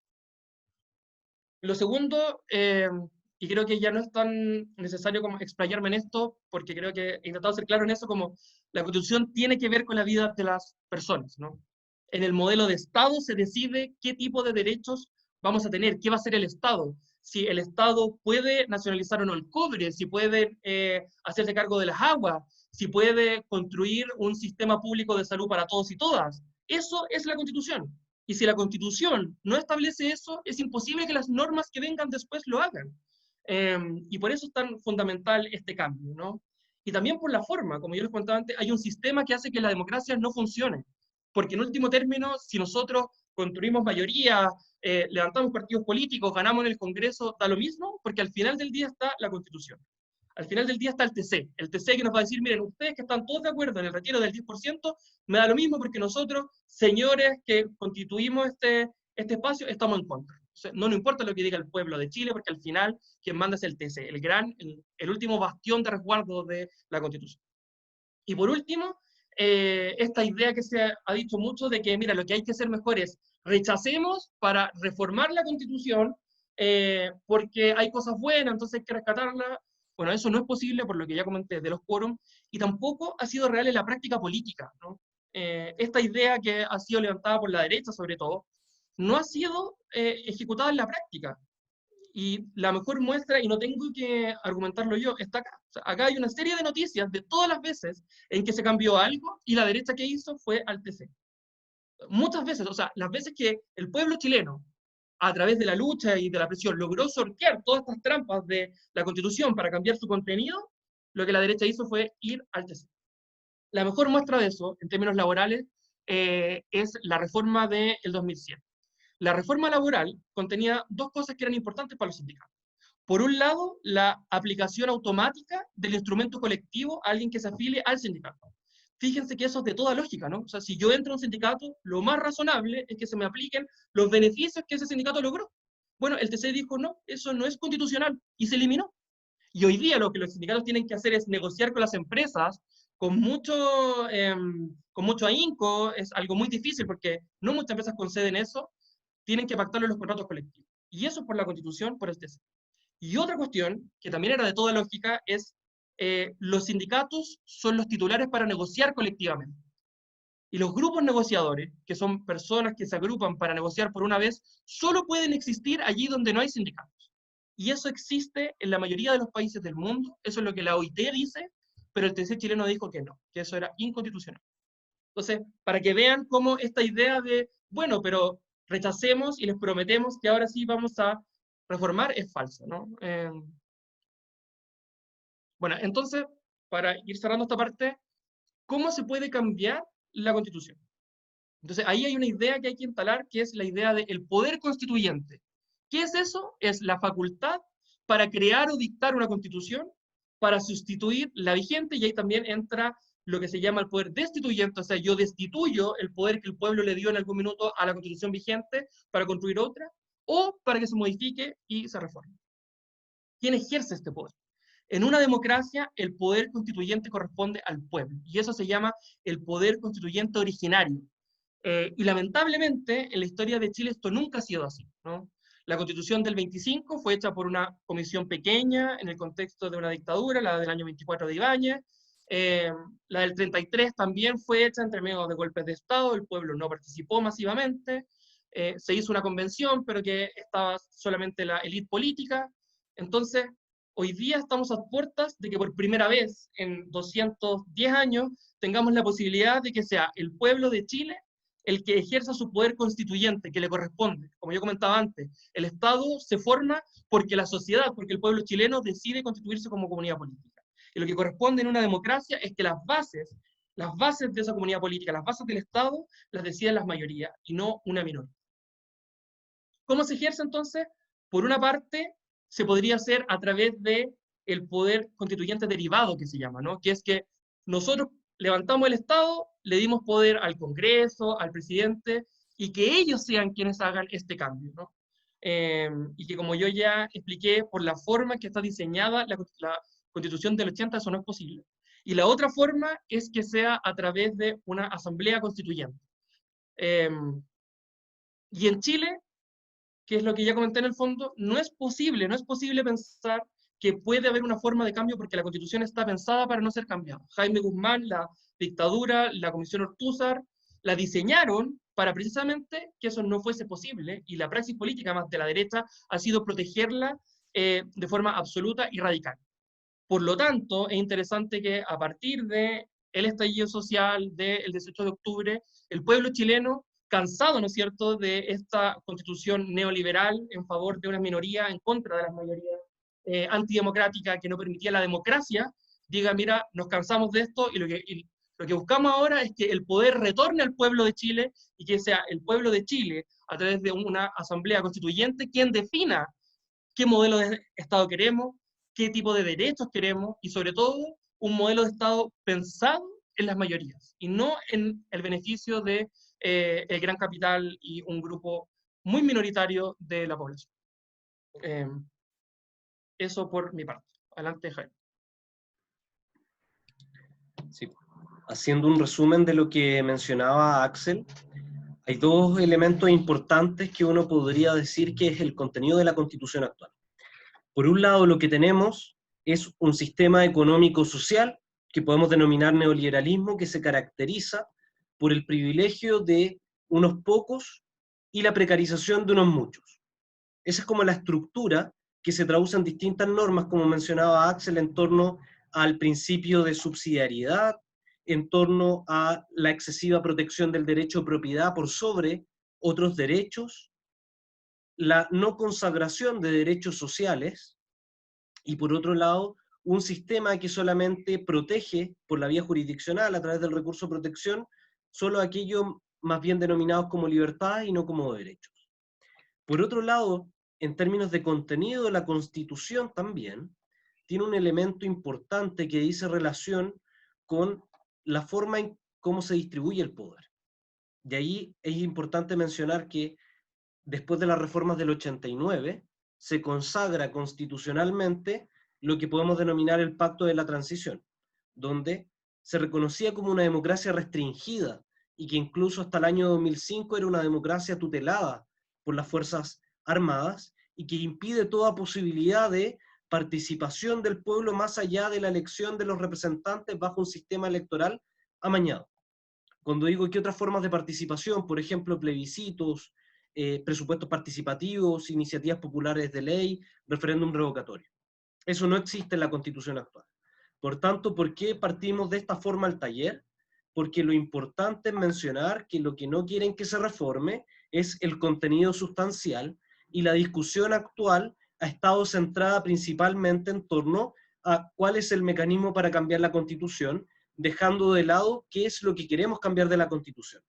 Lo segundo, y creo que ya no es tan necesario como explayarme en esto, porque creo que he intentado ser claro en eso, como la Constitución tiene que ver con la vida de las personas, ¿no? En el modelo de Estado se decide qué tipo de derechos vamos a tener, qué va a ser el Estado, si el Estado puede nacionalizar o no el cobre, si puede hacerse cargo de las aguas, si puede construir un sistema público de salud para todos y todas. Eso es la Constitución. Y si la Constitución no establece eso, es imposible que las normas que vengan después lo hagan. Y por eso es tan fundamental este cambio, ¿no? Y también por la forma, como yo les contaba antes, hay un sistema que hace que la democracia no funcione. Porque en último término, si nosotros construimos mayoría, levantamos partidos políticos, ganamos en el Congreso, da lo mismo, porque al final del día está la Constitución. Al final del día está el TC que nos va a decir, miren, ustedes que están todos de acuerdo en el retiro del 10%, me da lo mismo porque nosotros, señores que constituimos este espacio, estamos en contra. O sea, no nos importa lo que diga el pueblo de Chile, porque al final quien manda es el TC, el último bastión de resguardo de la Constitución. Y por último, esta idea que se ha dicho mucho de que, mira, lo que hay que hacer mejor es rechacemos para reformar la Constitución porque hay cosas buenas, entonces hay que rescatarla. Bueno, eso no es posible por lo que ya comenté de los quórums y tampoco ha sido real en la práctica política, ¿no? Esta idea que ha sido levantada por la derecha, sobre todo, no ha sido ejecutada en la práctica. Y la mejor muestra, y no tengo que argumentarlo yo, está acá. O sea, acá hay una serie de noticias de todas las veces en que se cambió algo y la derecha que hizo fue al TC. Muchas veces, o sea, las veces que el pueblo chileno, a través de la lucha y de la presión, logró sortear todas estas trampas de la Constitución para cambiar su contenido, lo que la derecha hizo fue ir al TC. La mejor muestra de eso, en términos laborales, es la reforma del 2007. La reforma laboral contenía dos cosas que eran importantes para los sindicatos. Por un lado, la aplicación automática del instrumento colectivo a alguien que se afilie al sindicato. Fíjense que eso es de toda lógica, ¿no? O sea, si yo entro a un sindicato, lo más razonable es que se me apliquen los beneficios que ese sindicato logró. Bueno, el TC dijo, no, eso no es constitucional, y se eliminó. Y hoy día lo que los sindicatos tienen que hacer es negociar con las empresas con mucho ahínco, es algo muy difícil porque no muchas empresas conceden eso, tienen que pactarlo en los contratos colectivos. Y eso por la Constitución, por el TC. Y otra cuestión, que también era de toda lógica, es los sindicatos son los titulares para negociar colectivamente. Y los grupos negociadores, que son personas que se agrupan para negociar por una vez, solo pueden existir allí donde no hay sindicatos. Y eso existe en la mayoría de los países del mundo, eso es lo que la OIT dice, pero el TC chileno dijo que no, que eso era inconstitucional. Entonces, para que vean cómo esta idea de, bueno, pero rechacemos y les prometemos que ahora sí vamos a reformar es falso, ¿no? Bueno, entonces, para ir cerrando esta parte, ¿cómo se puede cambiar la Constitución? Entonces, ahí hay una idea que hay que instalar, que es la idea del poder constituyente. ¿Qué es eso? Es la facultad para crear o dictar una constitución para sustituir la vigente, y ahí también entra lo que se llama el poder destituyente, o sea, yo destituyo el poder que el pueblo le dio en algún minuto a la constitución vigente para construir otra, o para que se modifique y se reforme. ¿Quién ejerce este poder? En una democracia, el poder constituyente corresponde al pueblo, y eso se llama el poder constituyente originario. Y lamentablemente, en la historia de Chile esto nunca ha sido así, ¿no? La Constitución del 25 fue hecha por una comisión pequeña en el contexto de una dictadura, la del año 24 de Ibáñez. La del 33 también fue hecha entre medio de golpes de Estado, el pueblo no participó masivamente. Se hizo una convención, pero que estaba solamente la élite política. Entonces, hoy día estamos a puertas de que por primera vez en 210 años tengamos la posibilidad de que sea el pueblo de Chile el que ejerza su poder constituyente, que le corresponde. Como yo comentaba antes, el Estado se forma porque la sociedad, porque el pueblo chileno decide constituirse como comunidad política. Y lo que corresponde en una democracia es que las bases de esa comunidad política, las bases del Estado, las deciden las mayorías y no una minoría. ¿Cómo se ejerce entonces? Por una parte, se podría hacer a través de el poder constituyente derivado, que se llama, ¿no? Que es que nosotros levantamos el Estado, le dimos poder al Congreso, al presidente, y que ellos sean quienes hagan este cambio, ¿no? Y que como yo ya expliqué, por la forma que está diseñada la Constitución del 80, eso no es posible. Y la otra forma es que sea a través de una asamblea constituyente. Y en Chile, que es lo que ya comenté en el fondo, no es posible pensar que puede haber una forma de cambio porque la Constitución está pensada para no ser cambiada. Jaime Guzmán, la dictadura, la Comisión Ortúzar, la diseñaron para precisamente que eso no fuese posible, y la praxis política más de la derecha ha sido protegerla de forma absoluta y radical. Por lo tanto, es interesante que a partir del estallido social del 18 de octubre, el pueblo chileno, cansado, ¿no es cierto?, de esta constitución neoliberal en favor de una minoría, en contra de las mayorías, antidemocrática que no permitía la democracia, diga, mira, nos cansamos de esto y lo que buscamos ahora es que el poder retorne al pueblo de Chile y que sea el pueblo de Chile, a través de una asamblea constituyente, quien defina qué modelo de Estado queremos, qué tipo de derechos queremos y sobre todo un modelo de Estado pensado en las mayorías y no en el beneficio de el gran capital y un grupo muy minoritario de la población. Eso por mi parte. Adelante, Jaime. Sí. Haciendo un resumen de lo que mencionaba Axel, hay dos elementos importantes que uno podría decir que es el contenido de la Constitución actual. Por un lado, lo que tenemos es un sistema económico-social que podemos denominar neoliberalismo, que se caracteriza por el privilegio de unos pocos y la precarización de unos muchos. Esa es como la estructura que se traduce en distintas normas, como mencionaba Axel, en torno al principio de subsidiariedad, en torno a la excesiva protección del derecho de propiedad por sobre otros derechos, la no consagración de derechos sociales, y por otro lado, un sistema que solamente protege por la vía jurisdiccional a través del recurso de protección solo aquellos más bien denominados como libertad y no como derechos. Por otro lado, en términos de contenido, la Constitución también tiene un elemento importante que dice relación con la forma en cómo se distribuye el poder. De ahí es importante mencionar que después de las reformas del 89, se consagra constitucionalmente lo que podemos denominar el Pacto de la Transición, donde se reconocía como una democracia restringida y que incluso hasta el año 2005 era una democracia tutelada por las Fuerzas Armadas y que impide toda posibilidad de participación del pueblo más allá de la elección de los representantes bajo un sistema electoral amañado. Cuando digo que otras formas de participación, por ejemplo, plebiscitos, presupuestos participativos, iniciativas populares de ley, referéndum revocatorio. Eso no existe en la Constitución actual. Por tanto, ¿por qué partimos de esta forma al taller? Porque lo importante es mencionar que lo que no quieren que se reforme es el contenido sustancial, y la discusión actual ha estado centrada principalmente en torno a cuál es el mecanismo para cambiar la Constitución, dejando de lado qué es lo que queremos cambiar de la Constitución.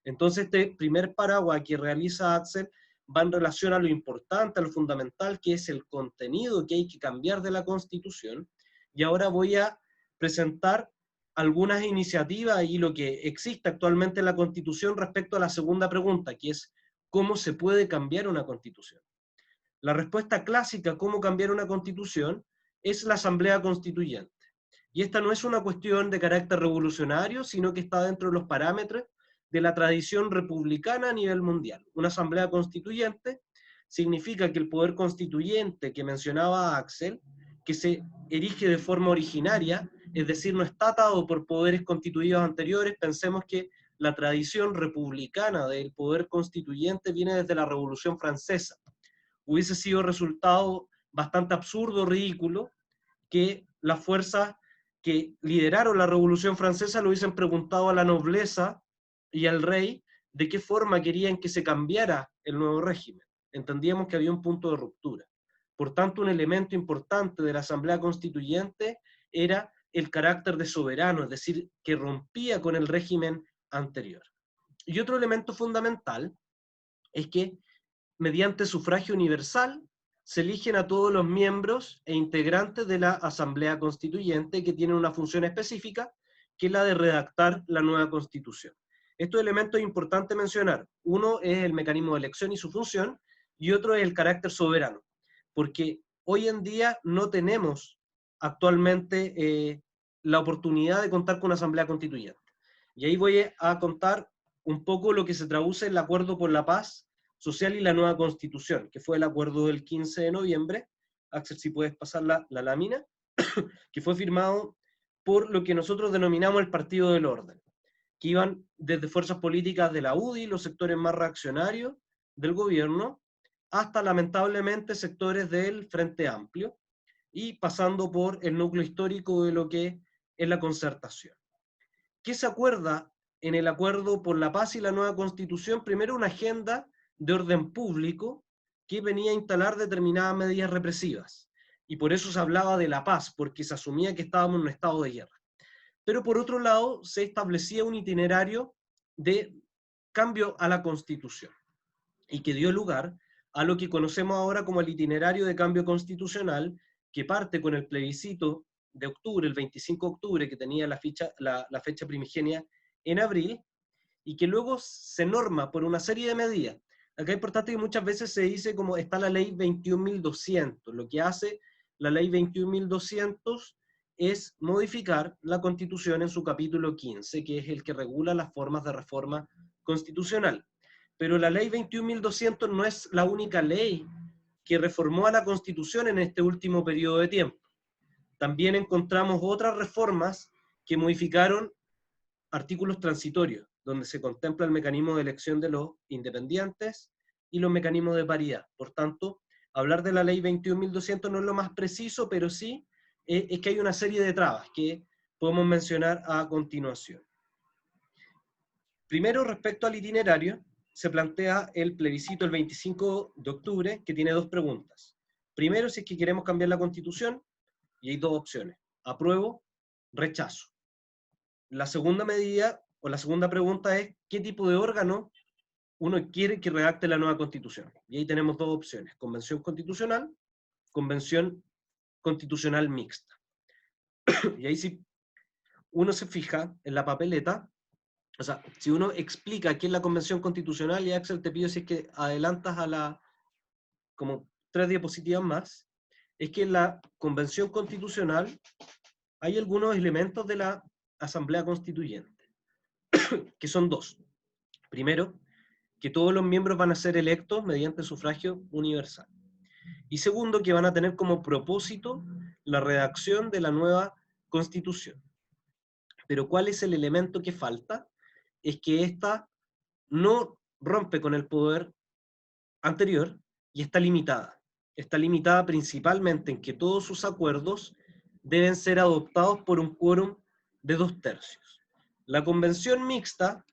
Entonces, este primer paraguas que realiza Axel va en relación a lo importante, a lo fundamental, que es el contenido que hay que cambiar de la Constitución, y ahora voy a presentar algunas iniciativas y lo que existe actualmente en la Constitución respecto a la segunda pregunta, que es ¿cómo se puede cambiar una Constitución? La respuesta clásica, ¿cómo cambiar una Constitución?, es la Asamblea Constituyente. Y esta no es una cuestión de carácter revolucionario, sino que está dentro de los parámetros de la tradición republicana a nivel mundial. Una Asamblea Constituyente significa que el poder constituyente que mencionaba Axel, que se erige de forma originaria, es decir, no está atado por poderes constituidos anteriores. Pensemos que la tradición republicana del poder constituyente viene desde la Revolución Francesa. Hubiese sido resultado bastante absurdo, ridículo, que las fuerzas que lideraron la Revolución Francesa le hubiesen preguntado a la nobleza y al rey de qué forma querían que se cambiara el nuevo régimen. Entendíamos que había un punto de ruptura. Por tanto, un elemento importante de la Asamblea Constituyente era el carácter de soberano, es decir, que rompía con el régimen anterior. Y otro elemento fundamental es que mediante sufragio universal se eligen a todos los miembros e integrantes de la Asamblea Constituyente, que tienen una función específica, que es la de redactar la nueva Constitución. Estos elementos es importante mencionar. Uno es el mecanismo de elección y su función, y otro es el carácter soberano, porque hoy en día no tenemos actualmente la oportunidad de contar con una Asamblea Constituyente. Y ahí voy a contar un poco lo que se traduce en el Acuerdo por la Paz Social y la nueva Constitución, que fue el acuerdo del 15 de noviembre, Axel, si puedes pasar la lámina, que fue firmado por lo que nosotros denominamos el Partido del Orden, que iban desde fuerzas políticas de la UDI, los sectores más reaccionarios del gobierno, hasta lamentablemente sectores del Frente Amplio, y pasando por el núcleo histórico de lo que es la concertación. ¿Qué se acuerda en el Acuerdo por la Paz y la nueva Constitución? Primero, una agenda de orden público que venía a instalar determinadas medidas represivas. Y por eso se hablaba de la paz, porque se asumía que estábamos en un estado de guerra. Pero por otro lado, se establecía un itinerario de cambio a la Constitución, y que dio lugar a lo que conocemos ahora como el itinerario de cambio constitucional, que parte con el plebiscito de octubre, el 25 de octubre, que tenía la fecha primigenia en abril, y que luego se norma por una serie de medidas. Acá es importante que muchas veces se dice como está la ley 21.200. Lo que hace la ley 21.200 es modificar la Constitución en su capítulo 15, que es el que regula las formas de reforma constitucional. Pero la ley 21.200 no es la única ley que reformó a la Constitución en este último periodo de tiempo. También encontramos otras reformas que modificaron artículos transitorios, donde se contempla el mecanismo de elección de los independientes y los mecanismos de paridad. Por tanto, hablar de la ley 21.200 no es lo más preciso, pero sí es que hay una serie de trabas que podemos mencionar a continuación. Primero, respecto al itinerario, se plantea el plebiscito el 25 de octubre, que tiene dos preguntas. Primero, si es que queremos cambiar la Constitución, y hay dos opciones: apruebo, rechazo. La segunda medida, o la segunda pregunta es, ¿qué tipo de órgano uno quiere que redacte la nueva Constitución? Y ahí tenemos dos opciones: convención constitucional mixta. Y ahí si uno se fija en la papeleta, o sea, si uno explica qué es la convención constitucional, y Axel, te pido si es que adelantas a como 3 diapositivas más, es que en la convención constitucional hay algunos elementos de la Asamblea Constituyente, que son dos. Primero, que todos los miembros van a ser electos mediante sufragio universal. Y segundo, que van a tener como propósito la redacción de la nueva Constitución. Pero ¿cuál es el elemento que falta? Es que ésta no rompe con el poder anterior y está limitada. Está limitada principalmente en que todos sus acuerdos deben ser adoptados por un quórum de 2/3. La convención mixta,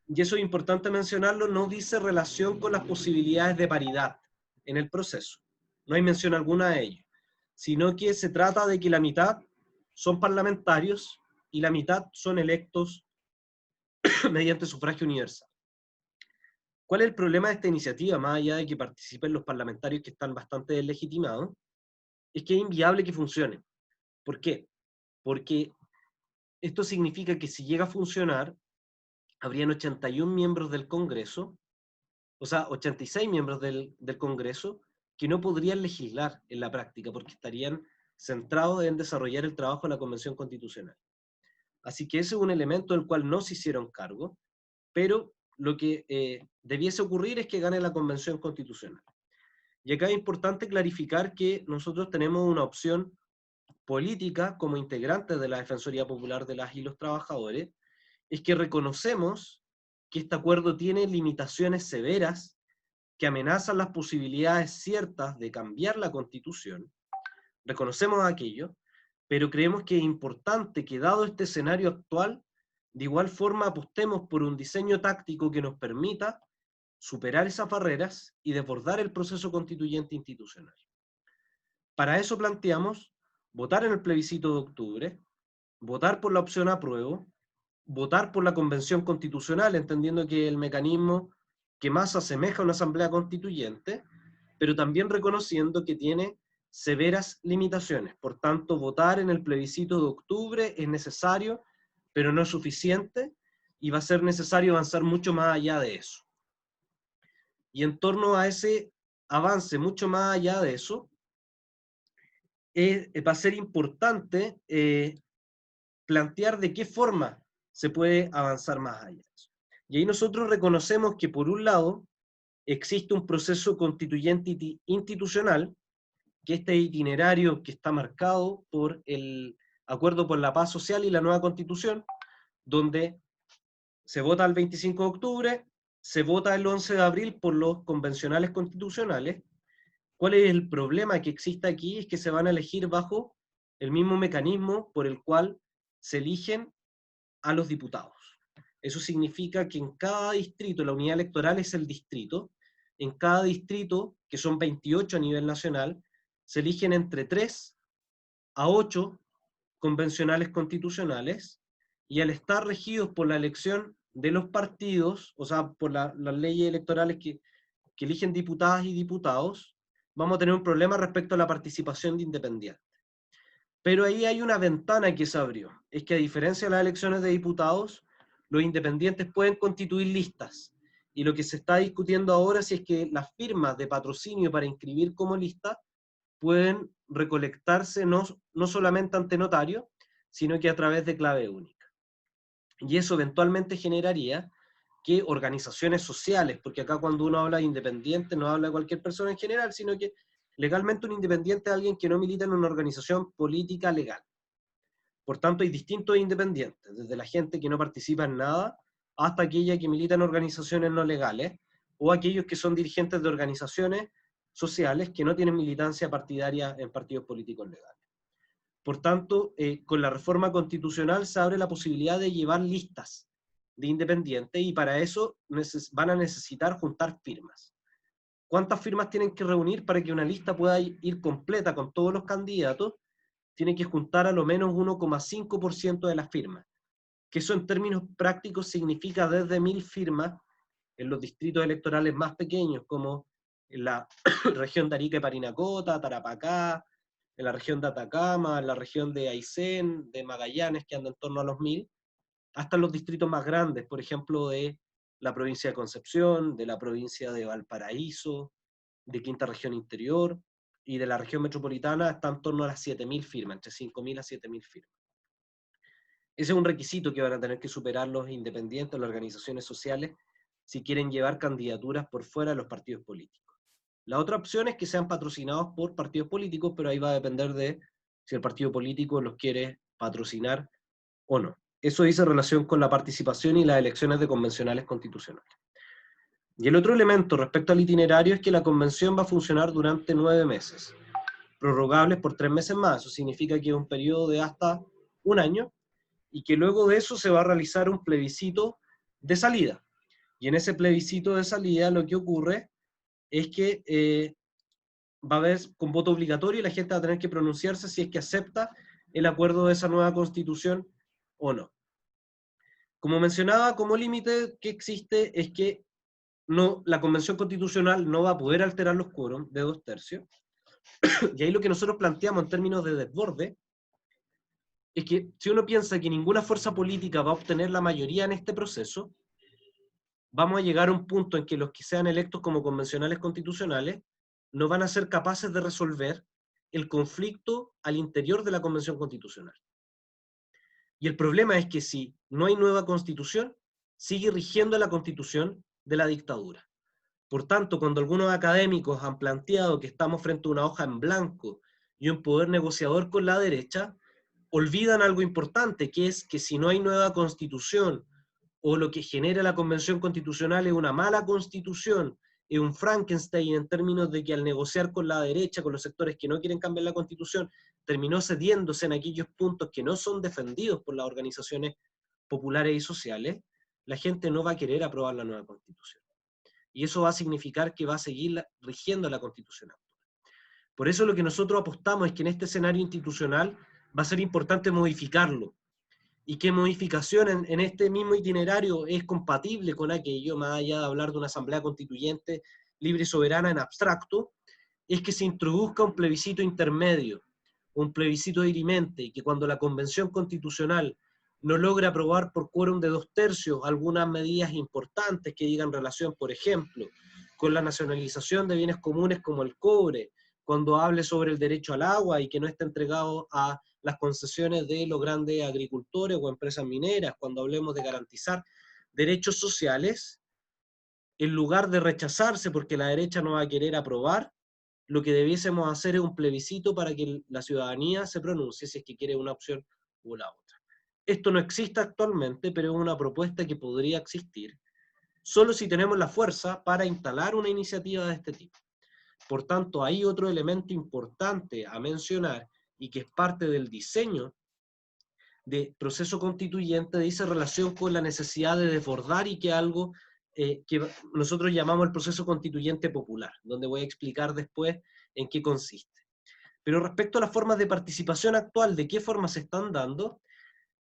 y eso es importante mencionarlo, no dice relación con las posibilidades de paridad en el proceso. No hay mención alguna de ello, sino que se trata de que la mitad son parlamentarios y la mitad son electos mediante sufragio universal. ¿Cuál es el problema de esta iniciativa, más allá de que participen los parlamentarios que están bastante deslegitimados? Es que es inviable que funcione. ¿Por qué? Porque esto significa que si llega a funcionar, habrían 81 miembros del Congreso, o sea, 86 miembros del Congreso, que no podrían legislar en la práctica, porque estarían centrados en desarrollar el trabajo de la Convención Constitucional. Así que ese es un elemento del cual no se hicieron cargo, pero lo que debiese ocurrir es que gane la Convención Constitucional. Y acá es importante clarificar que nosotros tenemos una opción política como integrantes de la Defensoría Popular de las y los Trabajadores, es que reconocemos que este acuerdo tiene limitaciones severas que amenazan las posibilidades ciertas de cambiar la Constitución. Reconocemos aquello, pero creemos que es importante que, dado este escenario actual, de igual forma apostemos por un diseño táctico que nos permita superar esas barreras y desbordar el proceso constituyente institucional. Para eso planteamos votar en el plebiscito de octubre, votar por la opción apruebo, votar por la convención constitucional, entendiendo que es el mecanismo que más asemeja a una asamblea constituyente, pero también reconociendo que tiene severas limitaciones. Por tanto, votar en el plebiscito de octubre es necesario, pero no es suficiente, y va a ser necesario avanzar mucho más allá de eso. Y en torno a ese avance mucho más allá de eso, va a ser importante plantear de qué forma se puede avanzar más allá. Y ahí nosotros reconocemos que, por un lado, existe un proceso constituyente institucional, que este itinerario que está marcado por el Acuerdo por la Paz Social y la nueva Constitución, donde se vota el 25 de octubre, se vota el 11 de abril por los convencionales constitucionales. ¿Cuál es el problema que existe aquí? Es que se van a elegir bajo el mismo mecanismo por el cual se eligen a los diputados. Eso significa que en cada distrito, la unidad electoral es el distrito, en cada distrito, que son 28 a nivel nacional, se eligen entre 3 a 8 convencionales constitucionales, y al estar regidos por la elección de los partidos, o sea, por las leyes electorales que eligen diputadas y diputados, vamos a tener un problema respecto a la participación de independientes. Pero ahí hay una ventana que se abrió, es que a diferencia de las elecciones de diputados, los independientes pueden constituir listas, y lo que se está discutiendo ahora es si es que las firmas de patrocinio para inscribir como lista pueden recolectarse no solamente ante notario, sino que a través de clave única. Y eso eventualmente generaría que organizaciones sociales, porque acá cuando uno habla de independiente no habla de cualquier persona en general, sino que legalmente un independiente es alguien que no milita en una organización política legal. Por tanto, hay distintos independientes, desde la gente que no participa en nada, hasta aquella que milita en organizaciones no legales, o aquellos que son dirigentes de organizaciones sociales que no tienen militancia partidaria en partidos políticos legales. Por tanto, con la reforma constitucional se abre la posibilidad de llevar listas de independientes, y para eso van a necesitar juntar firmas. ¿Cuántas firmas tienen que reunir para que una lista pueda ir completa con todos los candidatos? Tiene que juntar a lo menos 1,5% de las firmas, que eso en términos prácticos significa desde 1000 firmas en los distritos electorales más pequeños, como en la región de Arica y Parinacota, Tarapacá, en la región de Atacama, en la región de Aysén, de Magallanes, que anda en torno a los 1000, hasta los distritos más grandes, por ejemplo, de la provincia de Concepción, de la provincia de Valparaíso, de Quinta Región Interior, y de la región metropolitana está en torno a las 7000 firmas, entre 5000 a 7000 firmas. Ese es un requisito que van a tener que superar los independientes, las organizaciones sociales, si quieren llevar candidaturas por fuera de los partidos políticos. La otra opción es que sean patrocinados por partidos políticos, pero ahí va a depender de si el partido político los quiere patrocinar o no. Eso dice relación con la participación y las elecciones de convencionales constitucionales. Y el otro elemento respecto al itinerario es que la convención va a funcionar durante 9 meses, prorrogables por 3 meses más. Eso significa que es un periodo de hasta un año, y que luego de eso se va a realizar un plebiscito de salida. Y en ese plebiscito de salida lo que ocurre es que va a haber con voto obligatorio y la gente va a tener que pronunciarse si es que acepta el acuerdo de esa nueva constitución o no. Como mencionaba, como límite que existe es que no, la convención constitucional no va a poder alterar los quórums de 2/3. Y ahí lo que nosotros planteamos en términos de desborde es que si uno piensa que ninguna fuerza política va a obtener la mayoría en este proceso, vamos a llegar a un punto en que los que sean electos como convencionales constitucionales no van a ser capaces de resolver el conflicto al interior de la convención constitucional. Y el problema es que si no hay nueva constitución, sigue rigiendo la constitución de la dictadura. Por tanto, cuando algunos académicos han planteado que estamos frente a una hoja en blanco y un poder negociador con la derecha, olvidan algo importante, que es que si no hay nueva constitución, o lo que genera la convención constitucional es una mala constitución, es un Frankenstein en términos de que al negociar con la derecha, con los sectores que no quieren cambiar la constitución, terminó cediéndose en aquellos puntos que no son defendidos por las organizaciones populares y sociales, la gente no va a querer aprobar la nueva constitución. Y eso va a significar que va a seguir rigiendo la constitución actual. Por eso lo que nosotros apostamos es que en este escenario institucional va a ser importante modificarlo, y qué modificación en este mismo itinerario es compatible con aquello, más allá de hablar de una asamblea constituyente libre y soberana en abstracto, es que se introduzca un plebiscito intermedio, un plebiscito dirimente, y que cuando la convención constitucional no logre aprobar por quórum de 2/3 algunas medidas importantes que digan relación, por ejemplo, con la nacionalización de bienes comunes como el cobre, cuando hable sobre el derecho al agua y que no esté entregado a las concesiones de los grandes agricultores o empresas mineras, cuando hablemos de garantizar derechos sociales, en lugar de rechazarse porque la derecha no va a querer aprobar, lo que debiésemos hacer es un plebiscito para que la ciudadanía se pronuncie si es que quiere una opción u la otra. Esto no existe actualmente, pero es una propuesta que podría existir, solo si tenemos la fuerza para instalar una iniciativa de este tipo. Por tanto, hay otro elemento importante a mencionar y que es parte del diseño de proceso constituyente, dice relación con la necesidad de desbordar y que algo que nosotros llamamos el proceso constituyente popular, donde voy a explicar después en qué consiste. Pero respecto a las formas de participación actual, de qué formas se están dando,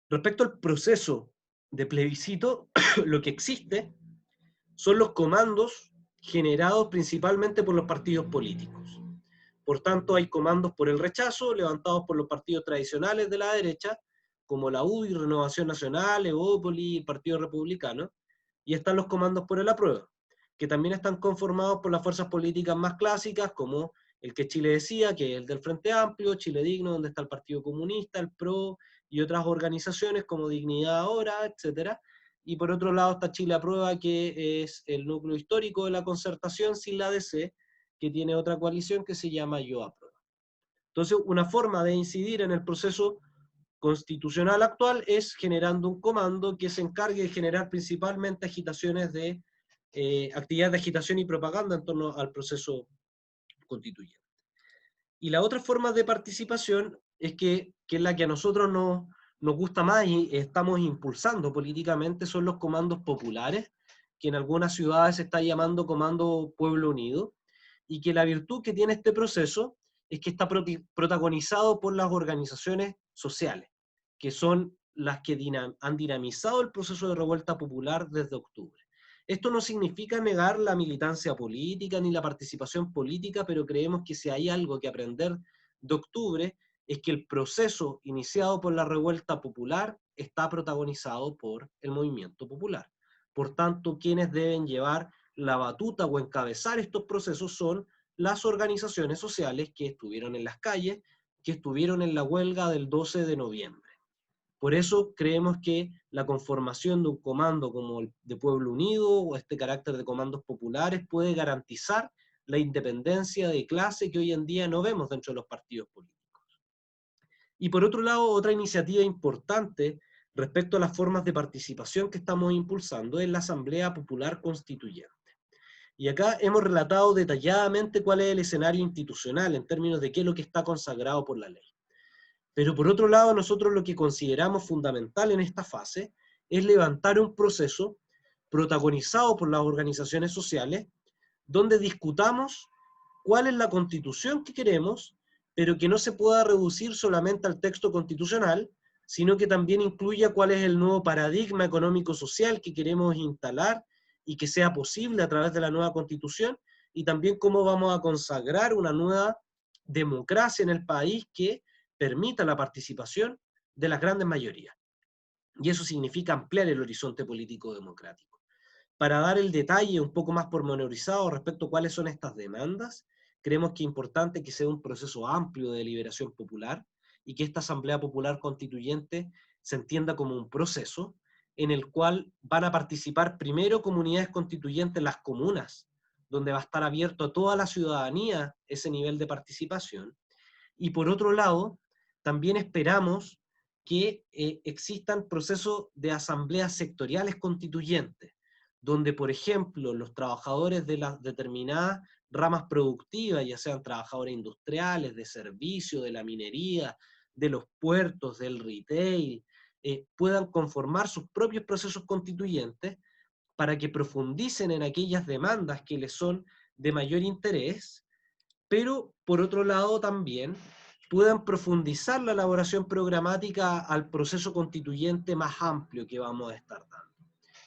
respecto al proceso de plebiscito, lo que existe son los comandos generados principalmente por los partidos políticos. Por tanto, hay comandos por el rechazo, levantados por los partidos tradicionales de la derecha, como la UDI, Renovación Nacional, Evópoli, Partido Republicano, y están los comandos por el apruebo, que también están conformados por las fuerzas políticas más clásicas, como el que Chile decía, que es el del Frente Amplio, Chile Digno, donde está el Partido Comunista, el PRO, y otras organizaciones como Dignidad Ahora, etc. Y por otro lado está Chile Aprueba, que es el núcleo histórico de la concertación sin la DC, que tiene otra coalición que se llama Yo Apruebo. Entonces, una forma de incidir en el proceso constitucional actual es generando un comando que se encargue de generar principalmente agitaciones de actividades de agitación y propaganda en torno al proceso constituyente. Y la otra forma de participación es que es la que a nosotros nos gusta más y estamos impulsando políticamente, son los comandos populares, que en algunas ciudades se está llamando Comando Pueblo Unido, y que la virtud que tiene este proceso es que está protagonizado por las organizaciones sociales, que son las que han dinamizado el proceso de revuelta popular desde octubre. Esto no significa negar la militancia política ni la participación política, pero creemos que si hay algo que aprender de octubre es que el proceso iniciado por la revuelta popular está protagonizado por el movimiento popular. Por tanto, quienes deben llevar la batuta o encabezar estos procesos son las organizaciones sociales que estuvieron en las calles, que estuvieron en la huelga del 12 de noviembre. Por eso creemos que la conformación de un comando como el de Pueblo Unido o este carácter de comandos populares puede garantizar la independencia de clase que hoy en día no vemos dentro de los partidos políticos. Y por otro lado, otra iniciativa importante respecto a las formas de participación que estamos impulsando es la Asamblea Popular Constituyente. Y acá hemos relatado detalladamente cuál es el escenario institucional en términos de qué es lo que está consagrado por la ley. Pero por otro lado, nosotros lo que consideramos fundamental en esta fase es levantar un proceso protagonizado por las organizaciones sociales, donde discutamos cuál es la constitución que queremos, pero que no se pueda reducir solamente al texto constitucional, sino que también incluya cuál es el nuevo paradigma económico-social que queremos instalar y que sea posible a través de la nueva constitución, y también cómo vamos a consagrar una nueva democracia en el país que permita la participación de las grandes mayorías. Y eso significa ampliar el horizonte político democrático. Para dar el detalle un poco más pormenorizado respecto a cuáles son estas demandas, creemos que es importante que sea un proceso amplio de deliberación popular y que esta Asamblea Popular Constituyente se entienda como un proceso en el cual van a participar primero comunidades constituyentes, las comunas, donde va a estar abierto a toda la ciudadanía ese nivel de participación. Y por otro lado, también esperamos que existan procesos de asambleas sectoriales constituyentes, donde, por ejemplo, los trabajadores de las determinadas ramas productivas, ya sean trabajadores industriales, de servicio, de la minería, de los puertos, del retail, puedan conformar sus propios procesos constituyentes para que profundicen en aquellas demandas que les son de mayor interés, pero por otro lado también puedan profundizar la elaboración programática al proceso constituyente más amplio que vamos a estar dando.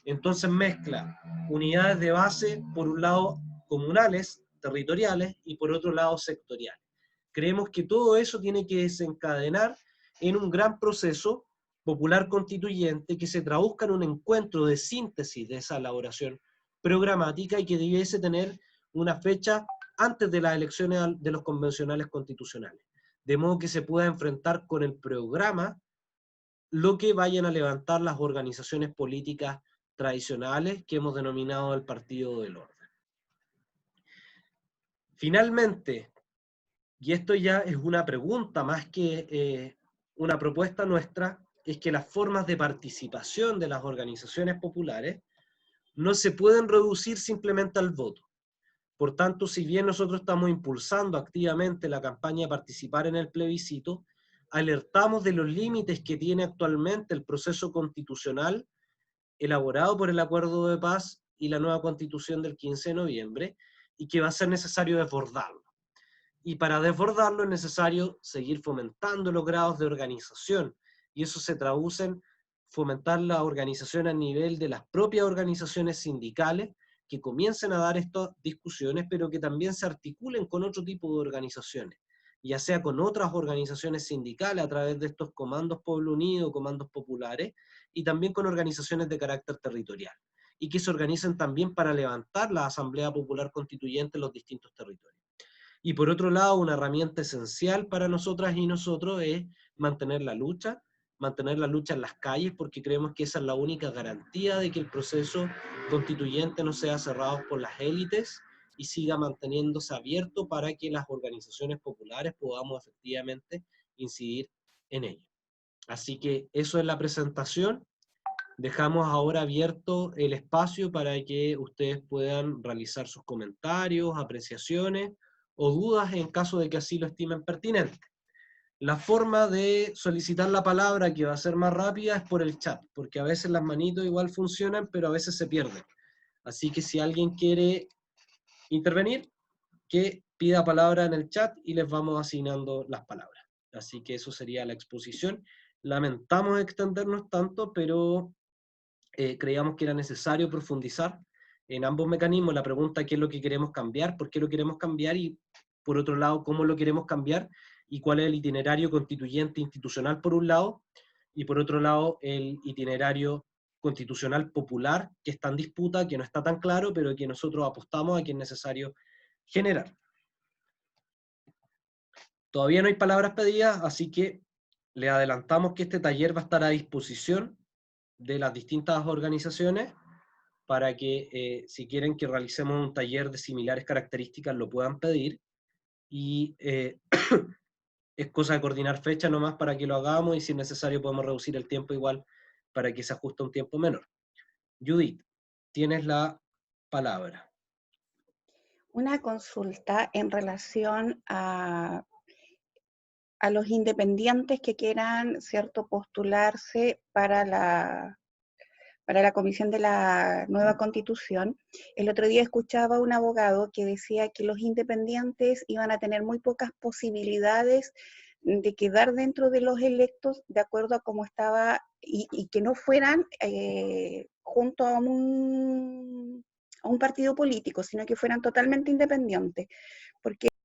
Entonces mezcla unidades de base, por un lado comunales, territoriales, y por otro lado sectoriales. Creemos que todo eso tiene que desencadenar en un gran proceso popular constituyente que se traduzca en un encuentro de síntesis de esa elaboración programática y que debiese tener una fecha antes de las elecciones de los convencionales constitucionales, de modo que se pueda enfrentar con el programa lo que vayan a levantar las organizaciones políticas tradicionales que hemos denominado el Partido del Orden. Finalmente, y esto ya es una pregunta más que una propuesta nuestra, es que las formas de participación de las organizaciones populares no se pueden reducir simplemente al voto. Por tanto, si bien nosotros estamos impulsando activamente la campaña de participar en el plebiscito, alertamos de los límites que tiene actualmente el proceso constitucional elaborado por el Acuerdo de Paz y la nueva Constitución del 15 de noviembre, y que va a ser necesario desbordarlo. Y para desbordarlo es necesario seguir fomentando los grados de organización, y eso se traduce en fomentar la organización a nivel de las propias organizaciones sindicales, que comiencen a dar estas discusiones, pero que también se articulen con otro tipo de organizaciones, ya sea con otras organizaciones sindicales a través de estos comandos Pueblo Unido, comandos populares, y también con organizaciones de carácter territorial, y que se organicen también para levantar la Asamblea Popular Constituyente en los distintos territorios. Y por otro lado, una herramienta esencial para nosotras y nosotros es mantener la lucha en las calles, porque creemos que esa es la única garantía de que el proceso constituyente no sea cerrado por las élites y siga manteniéndose abierto para que las organizaciones populares podamos efectivamente incidir en ello. Así que eso es la presentación. Dejamos ahora abierto el espacio para que ustedes puedan realizar sus comentarios, apreciaciones o dudas en caso de que así lo estimen pertinente. La forma de solicitar la palabra, que va a ser más rápida, es por el chat, porque a veces las manitos igual funcionan, pero a veces se pierden. Así que si alguien quiere intervenir, que pida palabra en el chat y les vamos asignando las palabras. Así que eso sería la exposición. Lamentamos extendernos tanto, pero creíamos que era necesario profundizar en ambos mecanismos. La pregunta: ¿qué es lo que queremos cambiar? ¿Por qué lo queremos cambiar? Y por otro lado, ¿cómo lo queremos cambiar? Y cuál es el itinerario constituyente institucional por un lado, y por otro lado el itinerario constitucional popular que está en disputa, que no está tan claro, pero que nosotros apostamos a que es necesario generar. Todavía no hay palabras pedidas, así que le adelantamos que este taller va a estar a disposición de las distintas organizaciones para que si quieren que realicemos un taller de similares características lo puedan pedir, y es cosa de coordinar fecha nomás para que lo hagamos, y si es necesario podemos reducir el tiempo igual para que se ajuste a un tiempo menor. Judith, tienes la palabra. Una consulta en relación a los independientes que quieran, ¿cierto?, postularse para la comisión de la nueva constitución. El otro día escuchaba a un abogado que decía que los independientes iban a tener muy pocas posibilidades de quedar dentro de los electos de acuerdo a cómo estaba, y que no fueran junto a un partido político, sino que fueran totalmente independientes, porque